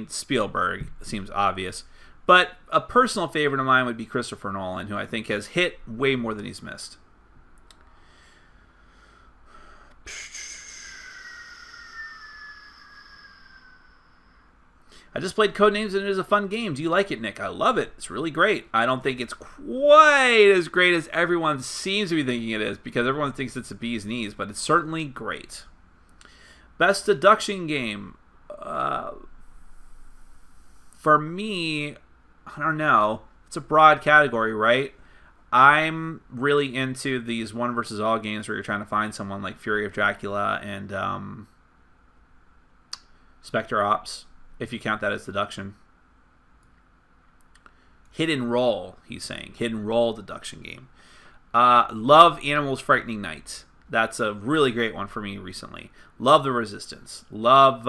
Spielberg seems obvious. But a personal favorite of mine would be Christopher Nolan, who I think has hit way more than he's missed. I just played Codenames and it is a fun game. Do you like it, Nick? I love it. It's really great. I don't think it's quite as great as everyone seems to be thinking it is, because everyone thinks it's a bee's knees, but it's certainly great. Best deduction game. For me, I don't know. It's a broad category, right? I'm really into these one versus all games where you're trying to find someone, like Fury of Dracula and Spectre Ops, if you count that as deduction. Hidden Roll, he's saying. Hidden Roll deduction game. Love Animals Frightening Night. That's a really great one for me recently. Love The Resistance. Love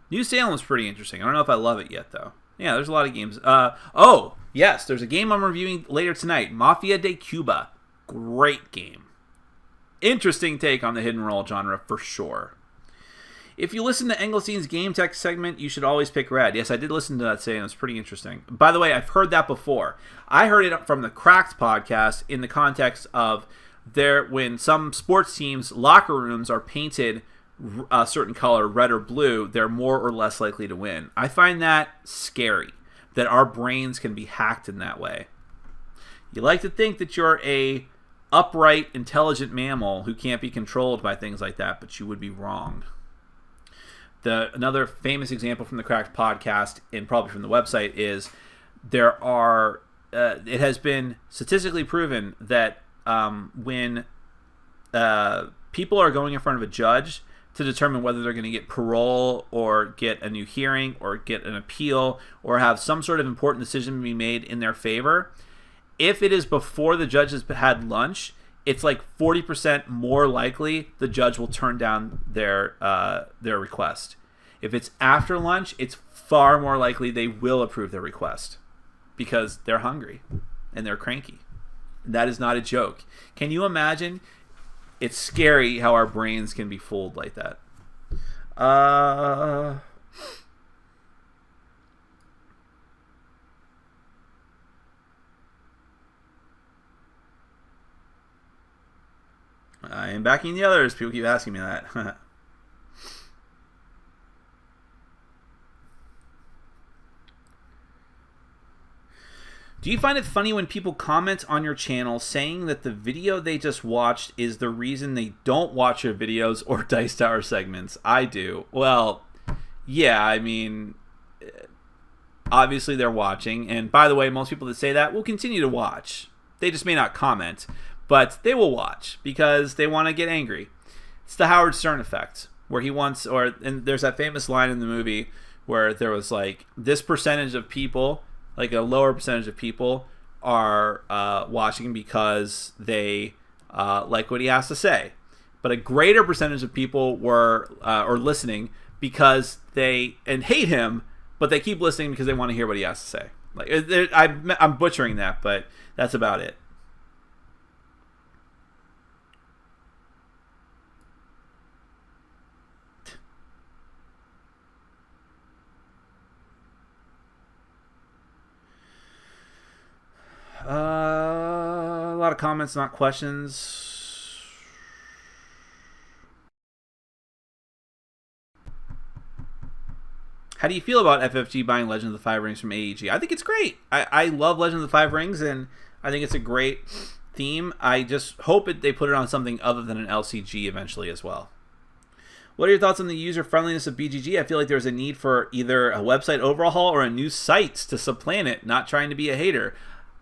New Salem's pretty interesting. I don't know if I love it yet, though. Yeah, there's a lot of games. Oh, yes, there's a game I'm reviewing later tonight. Mafia de Cuba. Great game. Interesting take on the hidden role genre, for sure. If you listen to Engelstein's Game Tech segment, you should always pick red. Yes, I did listen to that today, and it was pretty interesting. By the way, I've heard that before. I heard it from the Cracked podcast in the context of when some sports teams' locker rooms are painted a certain color, red or blue, they're more or less likely to win. I find that scary, that our brains can be hacked in that way. You like to think that you're a upright, intelligent mammal who can't be controlled by things like that, but you would be wrong. Another famous example from the Cracked podcast, and probably from the website, is it has been statistically proven that when people are going in front of a judge to determine whether they're going to get parole or get a new hearing or get an appeal or have some sort of important decision be made in their favor, if it is before the judge has had lunch, it's like 40% more likely the judge will turn down their request. If it's after lunch, it's far more likely they will approve their request because they're hungry and they're cranky. That is not a joke. Can you imagine? It's scary how our brains can be fooled like that. I am backing the others. People keep asking me that. Do you find it funny when people comment on your channel saying that the video they just watched is the reason they don't watch your videos or Dice Tower segments? I do. Well, yeah, I mean, obviously they're watching. And by the way, most people that say that will continue to watch. They just may not comment, but they will watch because they want to get angry. It's the Howard Stern effect, where and there's that famous line in the movie where there was like, this percentage of people, like a lower percentage of people, are watching because they like what he has to say, but a greater percentage of people were or listening because they hate him, but they keep listening because they want to hear what he has to say. Like I'm butchering that, but that's about it. A lot of comments, not questions. How do you feel about FFG buying Legend of the Five Rings from AEG? I think it's great. I love Legend of the Five Rings, and I think it's a great theme. I just hope they put it on something other than an LCG eventually as well. What are your thoughts on the user-friendliness of BGG? I feel like there's a need for either a website overhaul or a new site to supplant it, not trying to be a hater.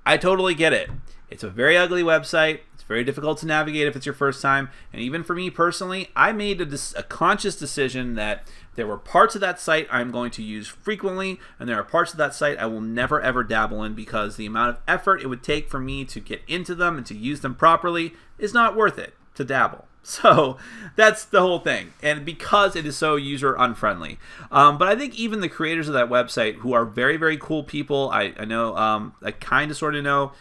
I totally get it. It's a very ugly website. It's very difficult to navigate if it's your first time. And even for me personally, I made a conscious decision that there were parts of that site I'm going to use frequently, and there are parts of that site I will never ever dabble in because the amount of effort it would take for me to get into them and to use them properly is not worth it to dabble. So that's the whole thing, and because it is so user unfriendly. But I think even the creators of that website, who are very, very cool people, I know, I kind of sort of know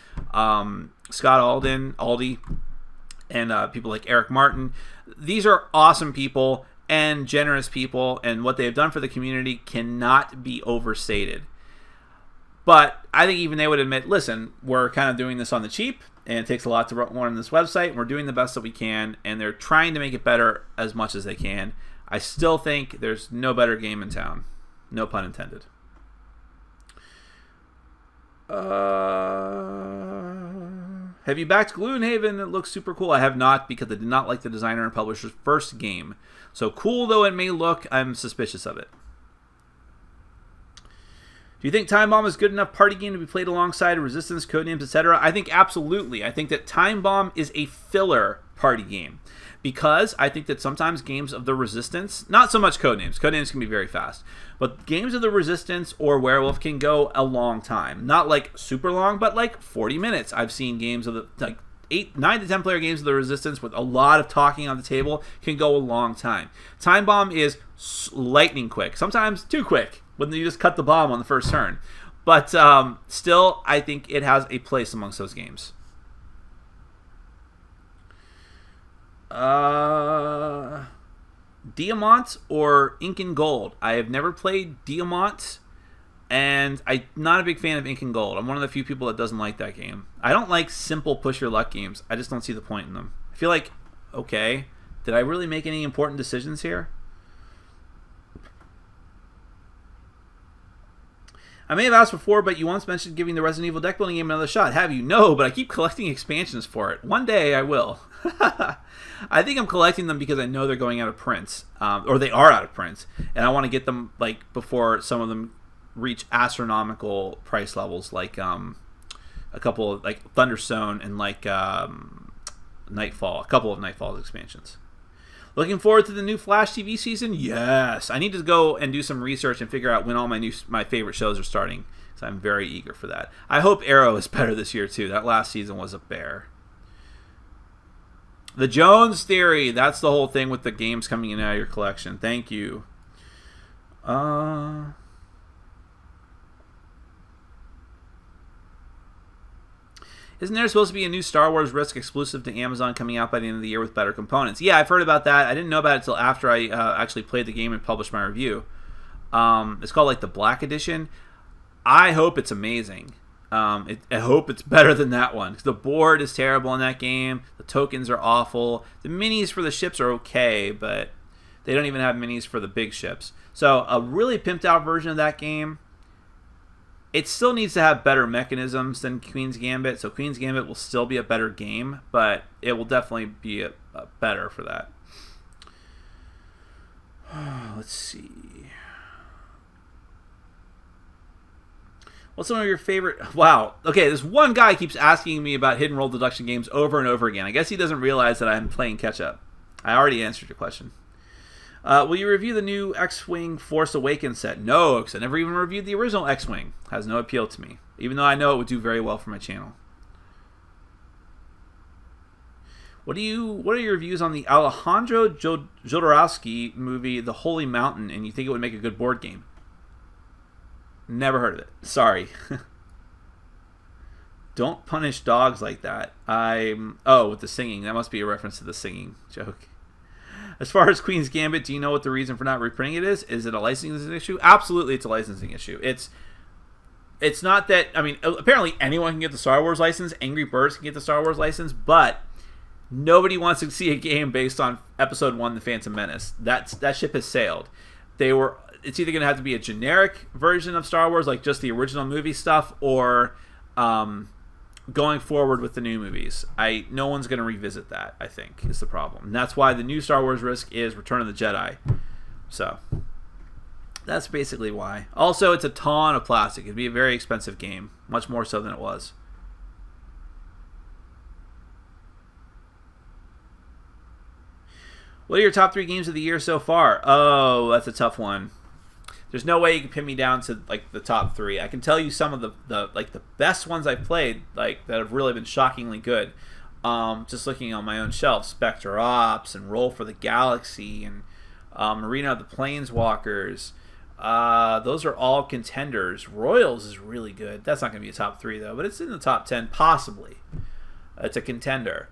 Scott Aldi, and people like Eric Martin. These are awesome people and generous people, and what they have done for the community cannot be overstated. But I think even they would admit, listen, we're kind of doing this on the cheap, and it takes a lot to run on this website, and we're doing the best that we can, and they're trying to make it better as much as they can. I still think there's no better game in town. No pun intended. Have you backed Gloomhaven? It looks super cool. I have not, because I did not like the designer and publisher's first game. So cool though it may look, I'm suspicious of it. Do you think Time Bomb is good enough party game to be played alongside Resistance, Codenames, etc.? I think absolutely. I think that Time Bomb is a filler party game. because I think that sometimes games of the Resistance, not so much Codenames can be very fast, but games of the Resistance or Werewolf can go a long time. Not like super long, but like 40 minutes. I've seen games of the, like 9 to 10 player games of the Resistance with a lot of talking on the table can go a long time. Time Bomb is lightning quick, sometimes too quick when you just cut the bomb on the first turn. But still, I think it has a place amongst those games. Diamant or Ink and Gold? I have never played Diamant, and I'm not a big fan of Ink and Gold. I'm one of the few people that doesn't like that game. I don't like simple push your luck games. I just don't see the point in them. I feel like, okay, did I really make any important decisions here? I may have asked before, but you once mentioned giving the Resident Evil deck building game another shot. Have you? No, but I keep collecting expansions for it. One day I will. I think I'm collecting them because I know they're going out of print, or they are out of print, and I want to get them like before some of them reach astronomical price levels, like a couple of, like Thunderstone and like Nightfall, a couple of Nightfall's expansions. Looking forward to the new Flash TV season? Yes. I need to go and do some research and figure out when all my favorite shows are starting, because I'm very eager for that. I hope Arrow is better this year, too. That last season was a bear. The Jones Theory. That's the whole thing with the games coming in and out of your collection. Thank you. Isn't there supposed to be a new Star Wars Risk exclusive to Amazon coming out by the end of the year with better components? Yeah, I've heard about that. I didn't know about it until after I actually played the game and published my review. It's called like the Black Edition. I hope it's amazing. I hope it's better than that one. The board is terrible in that game. The tokens are awful. The minis for the ships are okay, but they don't even have minis for the big ships. So a really pimped out version of that game. It still needs to have better mechanisms than Queen's Gambit, so Queen's Gambit will still be a better game, but it will definitely be a better for that. Let's see. What's some of your favorite... Wow. Okay, this one guy keeps asking me about hidden roll deduction games over and over again. I guess he doesn't realize that I'm playing catch-up. I already answered your question. Will you review the new X-Wing Force Awakens set? No, because I never even reviewed the original X-Wing. Has no appeal to me, even though I know it would do very well for my channel. What are your views on the Alejandro Jodorowsky movie The Holy Mountain, and you think it would make a good board game? Never heard of it. Sorry. Don't punish dogs like that. Oh, with the singing. That must be a reference to the singing joke. As far as Queen's Gambit, do you know what the reason for not reprinting it is? Is it a licensing issue? Absolutely, it's a licensing issue. It's not that... I mean, apparently anyone can get the Star Wars license. Angry Birds can get the Star Wars license, but nobody wants to see a game based on Episode 1, The Phantom Menace. That ship has sailed. It's either going to have to be a generic version of Star Wars, like just the original movie stuff, or... going forward with the new movies. No one's going to revisit that, I think, is the problem. And that's why the new Star Wars Risk is Return of the Jedi. So, that's basically why. Also, it's a ton of plastic. It'd be a very expensive game. Much more so than it was. What are your top 3 games of the year so far? Oh, that's a tough one. There's no way you can pin me down to like the top 3. I can tell you some of the best ones I've played, like that have really been shockingly good. Just looking on my own shelf, Spectre Ops and Roll for the Galaxy and Arena of the Planeswalkers. Those are all contenders. Royals is really good. That's not going to be a top 3 though, but it's in the top 10 possibly. It's a contender.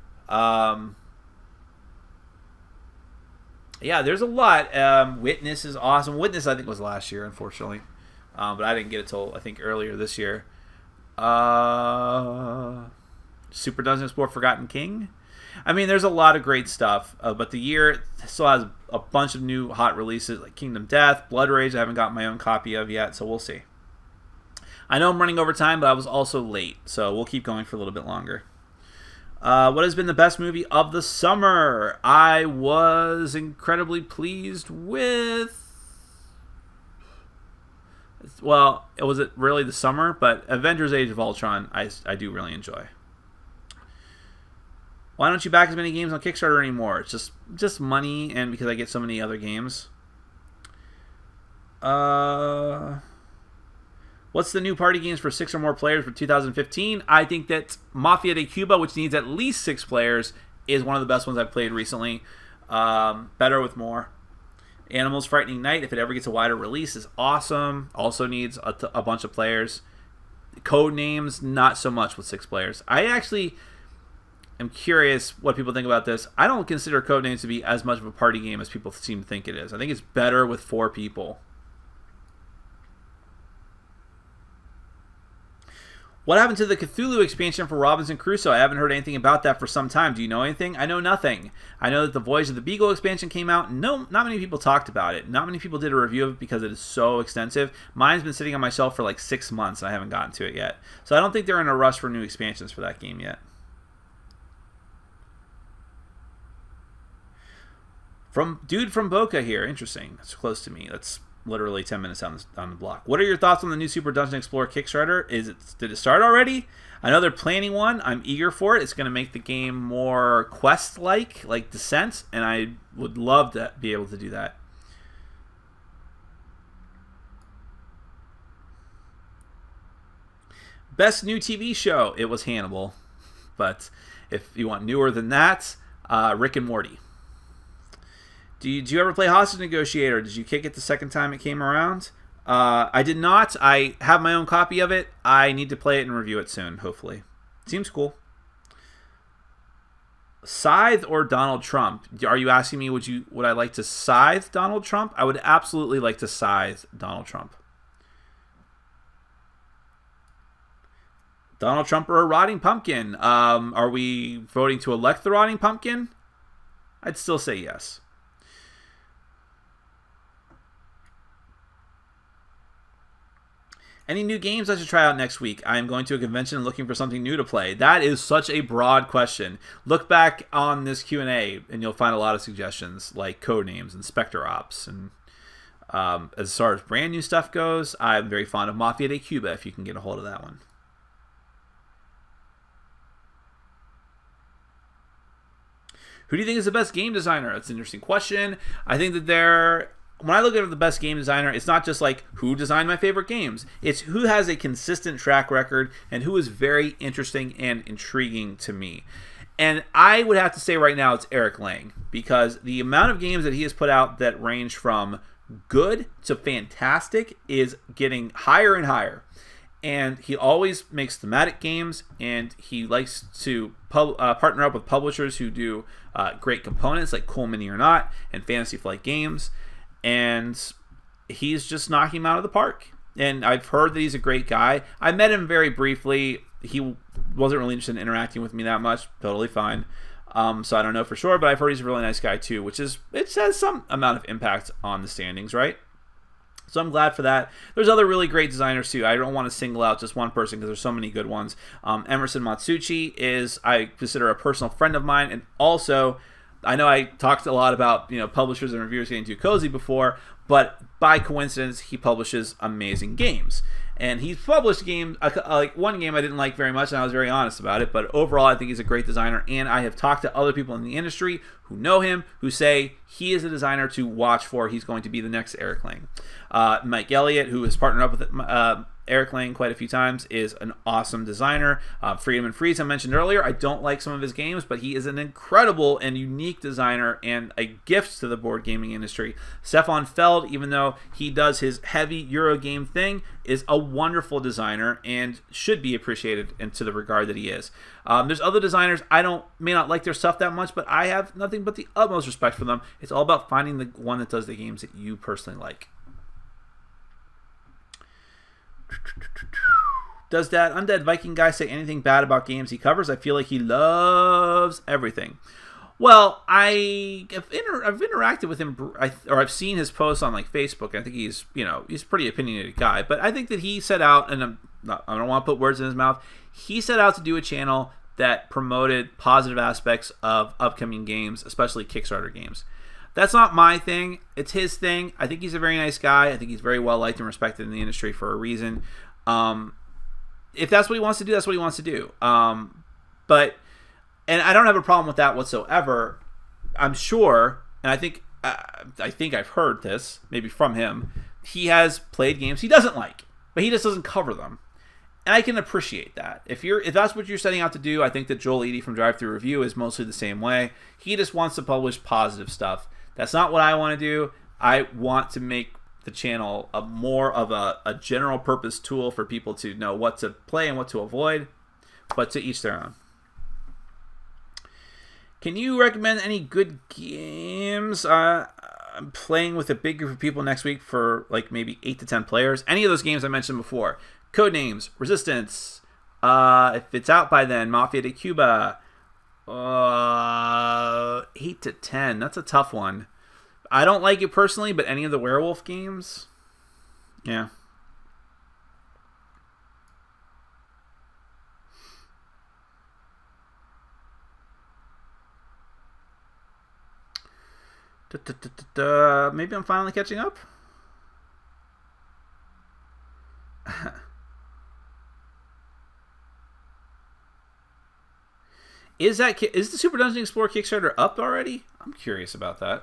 Yeah, there's a lot. Witness is awesome. Witness, I think, was last year, unfortunately. But I didn't get it till, I think, earlier this year. Super Dungeon Sport Forgotten King. I mean, there's a lot of great stuff. But the year still has a bunch of new hot releases, like Kingdom Death, Blood Rage, I haven't got my own copy of yet, so we'll see. I know I'm running over time, but I was also late, so we'll keep going for a little bit longer. What has been the best movie of the summer? I was incredibly pleased with... Well, was it really the summer? But Avengers Age of Ultron, I do really enjoy. Why don't you back as many games on Kickstarter anymore? It's just money, and because I get so many other games. What's the new party games for 6 or more players for 2015? I think that Mafia de Cuba, which needs at least 6 players, is one of the best ones I've played recently. Better with more. Animals Frightening Night, if it ever gets a wider release, is awesome. Also needs a bunch of players. Code Names, not so much with 6 players. I actually am curious what people think about this. I don't consider Code Names to be as much of a party game as people seem to think it is. I think it's better with 4 people. What happened to the Cthulhu expansion for Robinson Crusoe? I haven't heard anything about that for some time. Do you know anything? I know nothing. I know that the Voyage of the Beagle expansion came out. No, not many people talked about it. Not many people did a review of it because it is so extensive. Mine's been sitting on my shelf for like 6 months and I haven't gotten to it yet. So I don't think they're in a rush for new expansions for that game yet. Dude from Boca here. Interesting. That's close to me. That's literally 10 minutes on the block. What are your thoughts on the new Super Dungeon Explorer Kickstarter? Did it start already? I know they're planning one. I'm eager for it. It's going to make the game more quest-like, like Descent, and I would love to be able to do that. Best new TV show? It was Hannibal. But if you want newer than that, Rick and Morty. Did you ever play Hostage Negotiator? Did you kick it the second time it came around? I did not. I have my own copy of it. I need to play it and review it soon, hopefully. Seems cool. Scythe or Donald Trump? Are you asking me would I like to scythe Donald Trump? I would absolutely like to scythe Donald Trump. Donald Trump or a rotting pumpkin? Are we voting to elect the rotting pumpkin? I'd still say yes. Any new games I should try out next week? I'm going to a convention and looking for something new to play. That is such a broad question. Look back on this Q&A and you'll find a lot of suggestions like Codenames and Spectre Ops. And as far as brand new stuff goes, I'm very fond of Mafia de Cuba if you can get a hold of that one. Who do you think is the best game designer? That's an interesting question. I think that when I look at the best game designer, it's not just like who designed my favorite games. It's who has a consistent track record and who is very interesting and intriguing to me. And I would have to say right now it's Eric Lang, because the amount of games that he has put out that range from good to fantastic is getting higher and higher. And he always makes thematic games, and he likes to partner up with publishers who do great components like Cool Mini or Not and Fantasy Flight Games. And he's just knocking him out of the park. And I've heard that he's a great guy. I met him very briefly. He wasn't really interested in interacting with me that much. Totally fine. So I don't know for sure, but I've heard he's a really nice guy too, it has some amount of impact on the standings, right? So I'm glad for that. There's other really great designers too. I don't want to single out just one person because there's so many good ones. Emerson Matsuuchi I consider a personal friend of mine, and also I know I talked a lot about publishers and reviewers getting too cozy before, but by coincidence, he publishes amazing games. And he's published games, like one game I didn't like very much, and I was very honest about it. But overall, I think he's a great designer. And I have talked to other people in the industry who know him, who say he is a designer to watch for. He's going to be the next Eric Lang. Mike Elliott, who has partnered up with Eric Lang quite a few times, is an awesome designer. Freedom and Freeze I mentioned earlier. I don't like some of his games, but he is an incredible and unique designer and a gift to the board gaming industry. Stefan Feld, even though he does his heavy Eurogame thing, is a wonderful designer and should be appreciated into the regard that he is. There's other designers may not like their stuff that much, but I have nothing but the utmost respect for them. It's all about finding the one that does the games that you personally like. Does that Undead Viking guy say anything bad about games he covers? I feel like he loves everything. Well, I've interacted with him, or I've seen his posts on like Facebook. I think he's a pretty opinionated guy. But I think that he set out, and I don't want to put words in his mouth. He set out to do a channel that promoted positive aspects of upcoming games, especially Kickstarter games. That's not my thing. It's his thing. I think he's a very nice guy. I think he's very well liked and respected in the industry for a reason. If that's what he wants to do, that's what he wants to do. But And I don't have a problem with that whatsoever. I'm sure, and I think I've heard this, maybe from him, he has played games he doesn't like, but he just doesn't cover them. And I can appreciate that. If that's what you're setting out to do, I think that Joel Eady from Drive Thru Review is mostly the same way. He just wants to publish positive stuff. That's not what I want to do. I want to make the channel more of a general purpose tool for people to know what to play and what to avoid, but to each their own. Can you recommend any good games? I'm playing with a big group of people next week for like maybe 8 to 10 players. Any of those games I mentioned before. Codenames, Resistance, if it's out by then, Mafia de Cuba. 8 to 10, that's a tough one. I don't like it personally, but any of the werewolf games, yeah. Maybe I'm finally catching up. Is the Super Dungeon Explorer Kickstarter up already? I'm curious about that.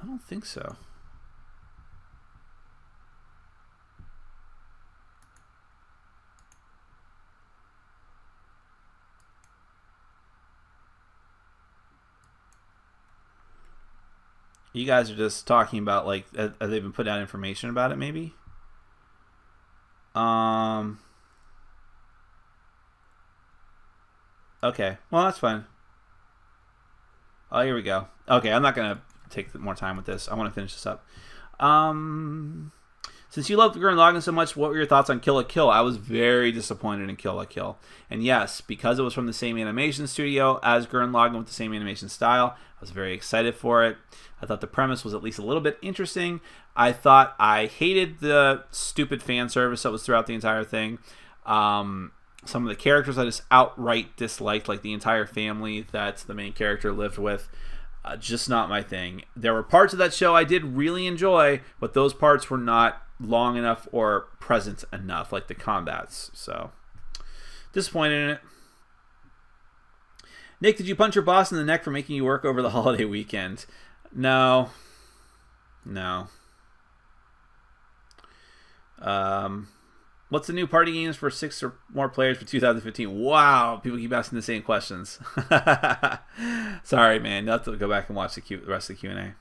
I don't think so. You guys are just talking about, like, have they been putting out information about it, maybe? Okay. Well, that's fine. Oh, here we go. Okay, I'm not going to take more time with this. I want to finish this up. Since you love Gurren Lagann so much, what were your thoughts on Kill la Kill? I was very disappointed in Kill la Kill. And yes, because it was from the same animation studio as Gurren Lagann with the same animation style, I was very excited for it. I thought the premise was at least a little bit interesting. I thought I hated the stupid fan service that was throughout the entire thing. Some of the characters I just outright disliked, like the entire family that the main character lived with. Just not my thing. There were parts of that show I did really enjoy, but those parts were not long enough or present enough, like the combats. So, disappointed in it. Nick, did you punch your boss in the neck for making you work over the holiday weekend? No. What's the new party games for 6 or more players for 2015? Wow, people keep asking the same questions. Sorry, man. You'll have to go back and watch the rest of the Q&A.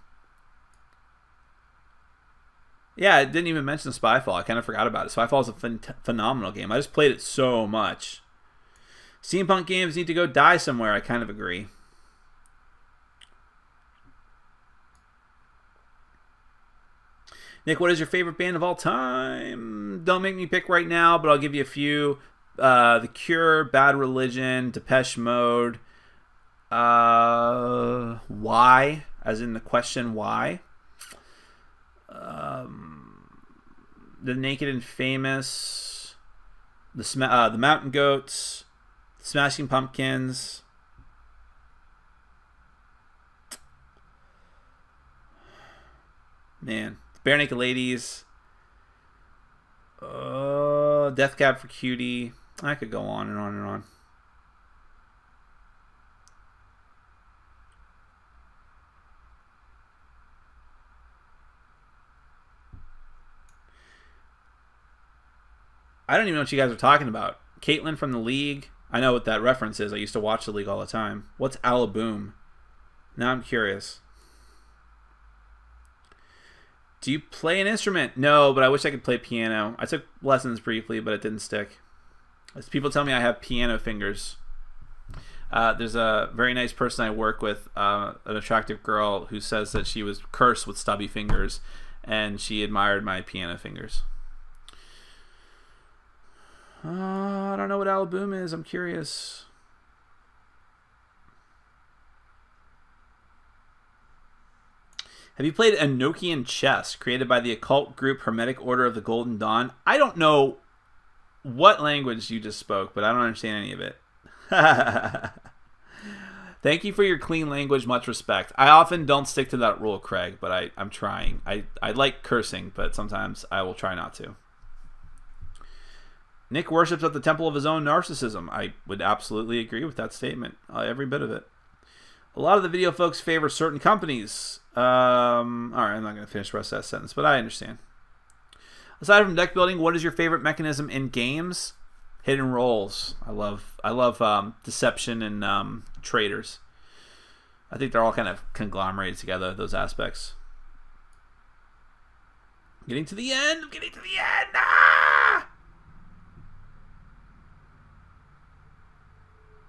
Yeah, I didn't even mention Spyfall. I kind of forgot about it. Spyfall is a phenomenal game. I just played it so much. Steampunk games need to go die somewhere. I kind of agree. Nick, what is your favorite band of all time? Don't make me pick right now, but I'll give you a few. The Cure, Bad Religion, Depeche Mode. Why? As in the question why? The Naked and Famous. The Mountain Goats. Smashing Pumpkins. Man. Bare Naked Ladies. Death Cab for Cutie. I could go on and on and on. I don't even know what you guys are talking about. Caitlin from The League. I know what that reference is. I used to watch The League all the time. What's Alaboom? Now I'm curious. Do you play an instrument? No, but I wish I could play piano. I took lessons briefly, but it didn't stick. As people tell me I have piano fingers. There's a very nice person I work with, an attractive girl who says that she was cursed with stubby fingers, and she admired my piano fingers. I don't know what Alaboom is. I'm curious. Have you played Enochian Chess, created by the occult group Hermetic Order of the Golden Dawn? I don't know what language you just spoke, but I don't understand any of it. Thank you for your clean language. Much respect. I often don't stick to that rule, Craig, but I'm trying. I like cursing, but sometimes I will try not to. Nick worships at the temple of his own narcissism. I would absolutely agree with that statement. Every bit of it. A lot of the video folks favor certain companies. All right, I'm not going to finish the rest of that sentence, but I understand. Aside from deck building, what is your favorite mechanism in games? Hidden roles. I love deception and traders. I think they're all kind of conglomerated together, those aspects. Getting to the end. I'm getting to the end. Ah!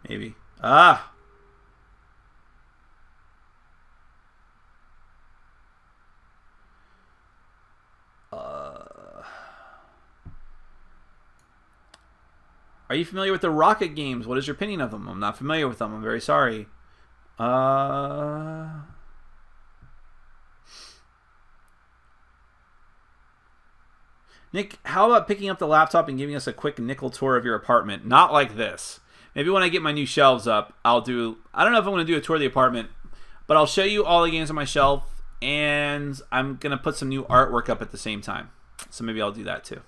Maybe. Ah! Are you familiar with the Rocket games? What is your opinion of them? I'm not familiar with them. I'm very sorry. Nick, how about picking up the laptop and giving us a quick nickel tour of your apartment? Not like this. Maybe when I get my new shelves up, I'll do... I don't know if I'm going to do a tour of the apartment, but I'll show you all the games on my shelf, and I'm going to put some new artwork up at the same time. So maybe I'll do that too.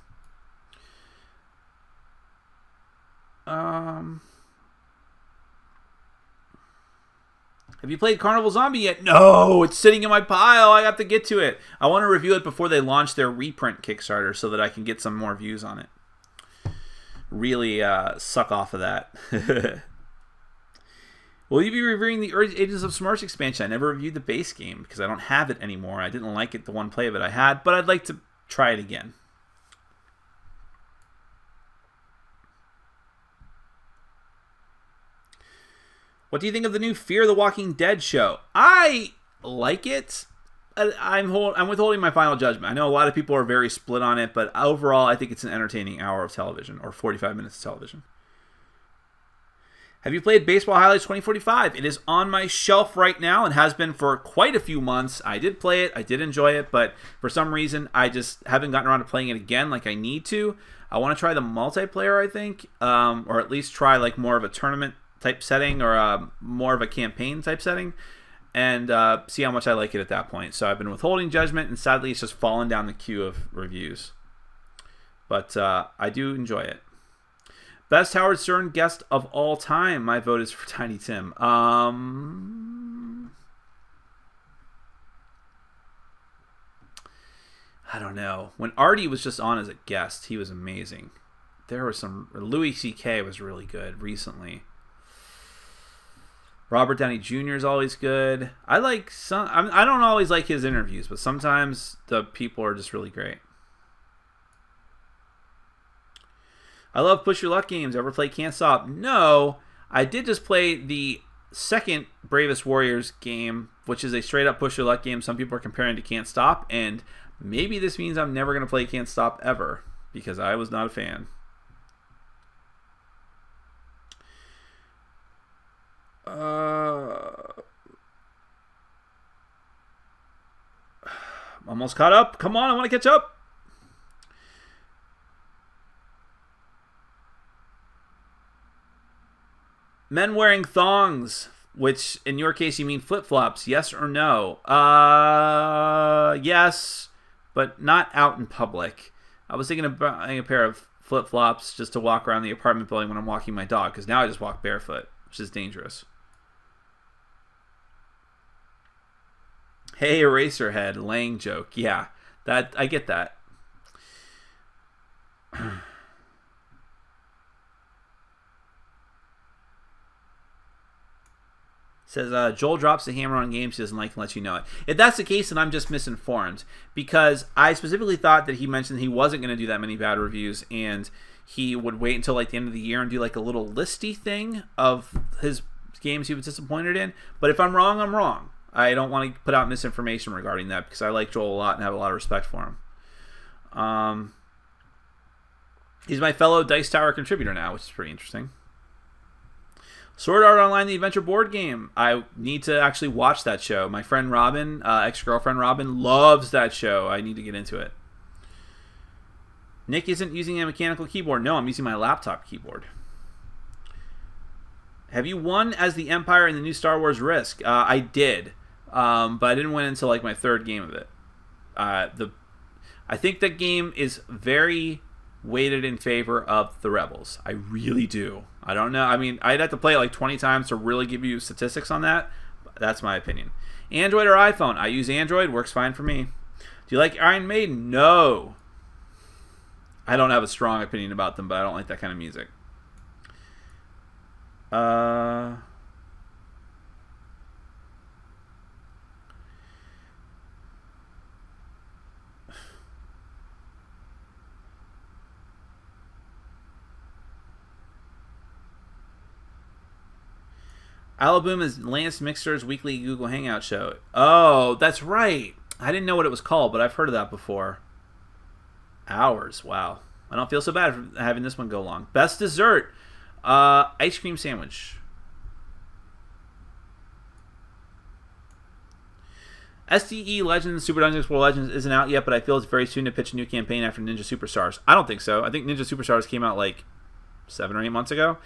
Have you played Carnival Zombie yet? No, it's sitting in my pile. I got to get to it. I want to review it before they launch their reprint Kickstarter so that I can get some more views on it. Really suck off of that. Will you be reviewing the Agents of Smarts expansion? I never reviewed the base game because I don't have it anymore. I didn't like it the one play of it I had, but I'd like to try it again. What do you think of the new Fear the Walking Dead show? I like it. I'm withholding my final judgment. I know a lot of people are very split on it, but overall, I think it's an entertaining hour of television, or 45 minutes of television. Have you played Baseball Highlights 2045? It is on my shelf right now and has been for quite a few months. I did play it. I did enjoy it, but for some reason, I just haven't gotten around to playing it again like I need to. I want to try the multiplayer, I think, or at least try like more of a tournament type setting or more of a campaign type setting and see how much I like it at that point. So I've been withholding judgment, and sadly it's just fallen down the queue of reviews. But I do enjoy it. Best Howard Stern guest of all time. My vote is for Tiny Tim. I don't know. When Artie was just on as a guest, he was amazing. There was some... Louis C.K. was really good recently. Robert Downey Jr. is always good. I like some... I don't always like his interviews, but sometimes the people are just really great. I love Push Your Luck games. Ever play Can't Stop? No. I did just play the second Bravest Warriors game, which is a straight-up Push Your Luck game some people are comparing to Can't Stop, and maybe this means I'm never going to play Can't Stop ever, because I was not a fan. Almost caught up. Come on, I want to catch up. Men wearing thongs, which in your case you mean flip-flops, yes or no? Yes, but not out in public. I was thinking of buying a pair of flip-flops just to walk around the apartment building when I'm walking my dog, because now I just walk barefoot, which is dangerous. Hey, Eraserhead, laying joke. Yeah, that I get that. Says, Joel drops the hammer on games he doesn't like and lets you know it. If that's the case, then I'm just misinformed. Because I specifically thought that he mentioned he wasn't going to do that many bad reviews, and he would wait until like the end of the year and do like a little listy thing of his games he was disappointed in. But if I'm wrong, I'm wrong. I don't want to put out misinformation regarding that, because I like Joel a lot and have a lot of respect for him. He's my fellow Dice Tower contributor now, which is pretty interesting. Sword Art Online, the adventure board game. I need to actually watch that show. My friend Robin, ex-girlfriend Robin, loves that show. I need to get into it. Nick isn't using a mechanical keyboard. No, I'm using my laptop keyboard. Have you won as the Empire in the new Star Wars Risk? I did, but I didn't win until like my third game of it. I think that game is very weighted in favor of the Rebels. I really do. I don't know. I mean, I'd have to play it like 20 times to really give you statistics on that. But that's my opinion. Android or iPhone? I use Android. Works fine for me. Do you like Iron Maiden? No. I don't have a strong opinion about them, but I don't like that kind of music. Alaboom is Lance Mixer's weekly Google Hangout show. Oh, that's right. I didn't know what it was called, but I've heard of that before. Hours. Wow. I don't feel so bad for having this one go long. Best dessert. Ice cream sandwich. SDE Legends, Super Dungeon Explorer Legends isn't out yet, but I feel it's very soon to pitch a new campaign after Ninja Superstars. I don't think so. I think Ninja Superstars came out like 7 or 8 months ago.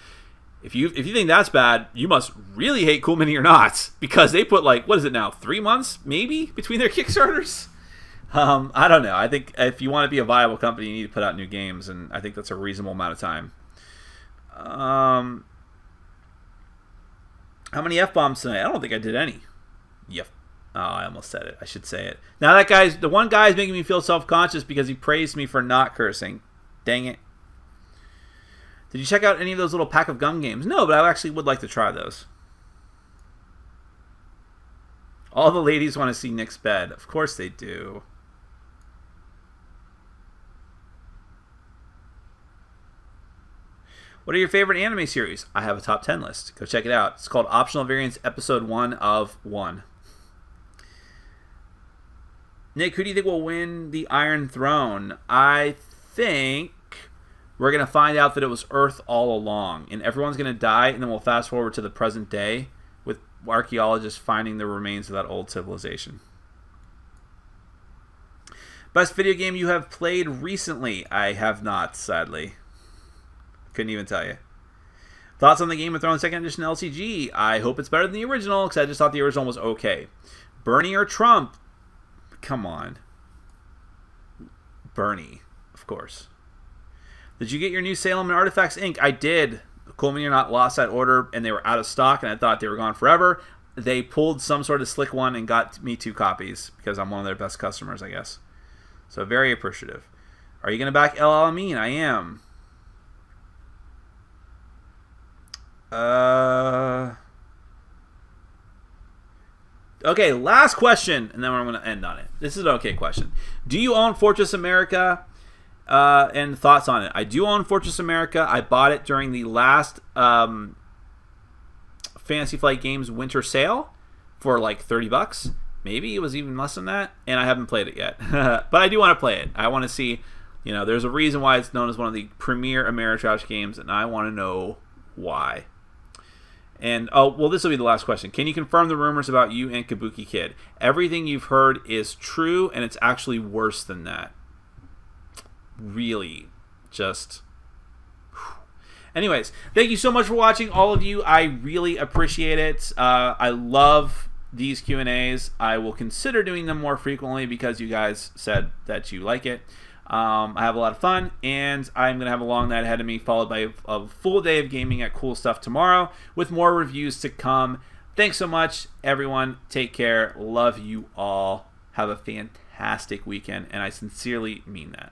If you think that's bad, you must really hate Cool Mini or not, because they put like, what is it now, 3 months maybe between their Kickstarters? I don't know. I think if you want to be a viable company, you need to put out new games, and I think that's a reasonable amount of time. How many F-bombs tonight? I don't think I did any. Yep. Oh, I almost said it. I should say it. Now the one guy is making me feel self-conscious because he praised me for not cursing. Dang it. Did you check out any of those little pack of gum games? No, but I actually would like to try those. All the ladies want to see Nick's bed. Of course they do. What are your favorite anime series? I have a top 10 list. Go check it out. It's called Optional Variants Episode 1 of 1. Nick, who do you think will win the Iron Throne? I think we're going to find out that it was Earth all along, and everyone's going to die, and then we'll fast forward to the present day with archaeologists finding the remains of that old civilization. Best video game you have played recently? I have not, sadly. Couldn't even tell you. Thoughts on the Game of Thrones 2nd Edition LCG? I hope it's better than the original, because I just thought the original was okay. Bernie or Trump? Come on. Bernie, of course. Did you get your new Salem and Artifacts Inc? I did. Cool Mini or Not lost that order, and they were out of stock, and I thought they were gone forever. They pulled some sort of slick one and got me 2 copies, because I'm one of their best customers, I guess. So very appreciative. Are you going to back El Alamein? I am. Okay, last question, and then I'm going to end on it. This is an okay question. Do you own Fortress America? And thoughts on it. I do own Fortress America. I bought it during the last Fantasy Flight Games winter sale for like $30. Maybe it was even less than that, and I haven't played it yet. But I do want to play it. I want to see, there's a reason why it's known as one of the premier Ameritrash games, and I want to know why. And, this will be the last question. Can you confirm the rumors about you and Kabuki Kid? Everything you've heard is true, and it's actually worse than that. Really, just... Anyways, thank you so much for watching, all of you. I really appreciate it. I love these Q&As. I will consider doing them more frequently because you guys said that you like it. I have a lot of fun, and I'm going to have a long night ahead of me, followed by a full day of gaming at Cool Stuff tomorrow, with more reviews to come. Thanks so much, everyone. Take care. Love you all. Have a fantastic weekend, and I sincerely mean that.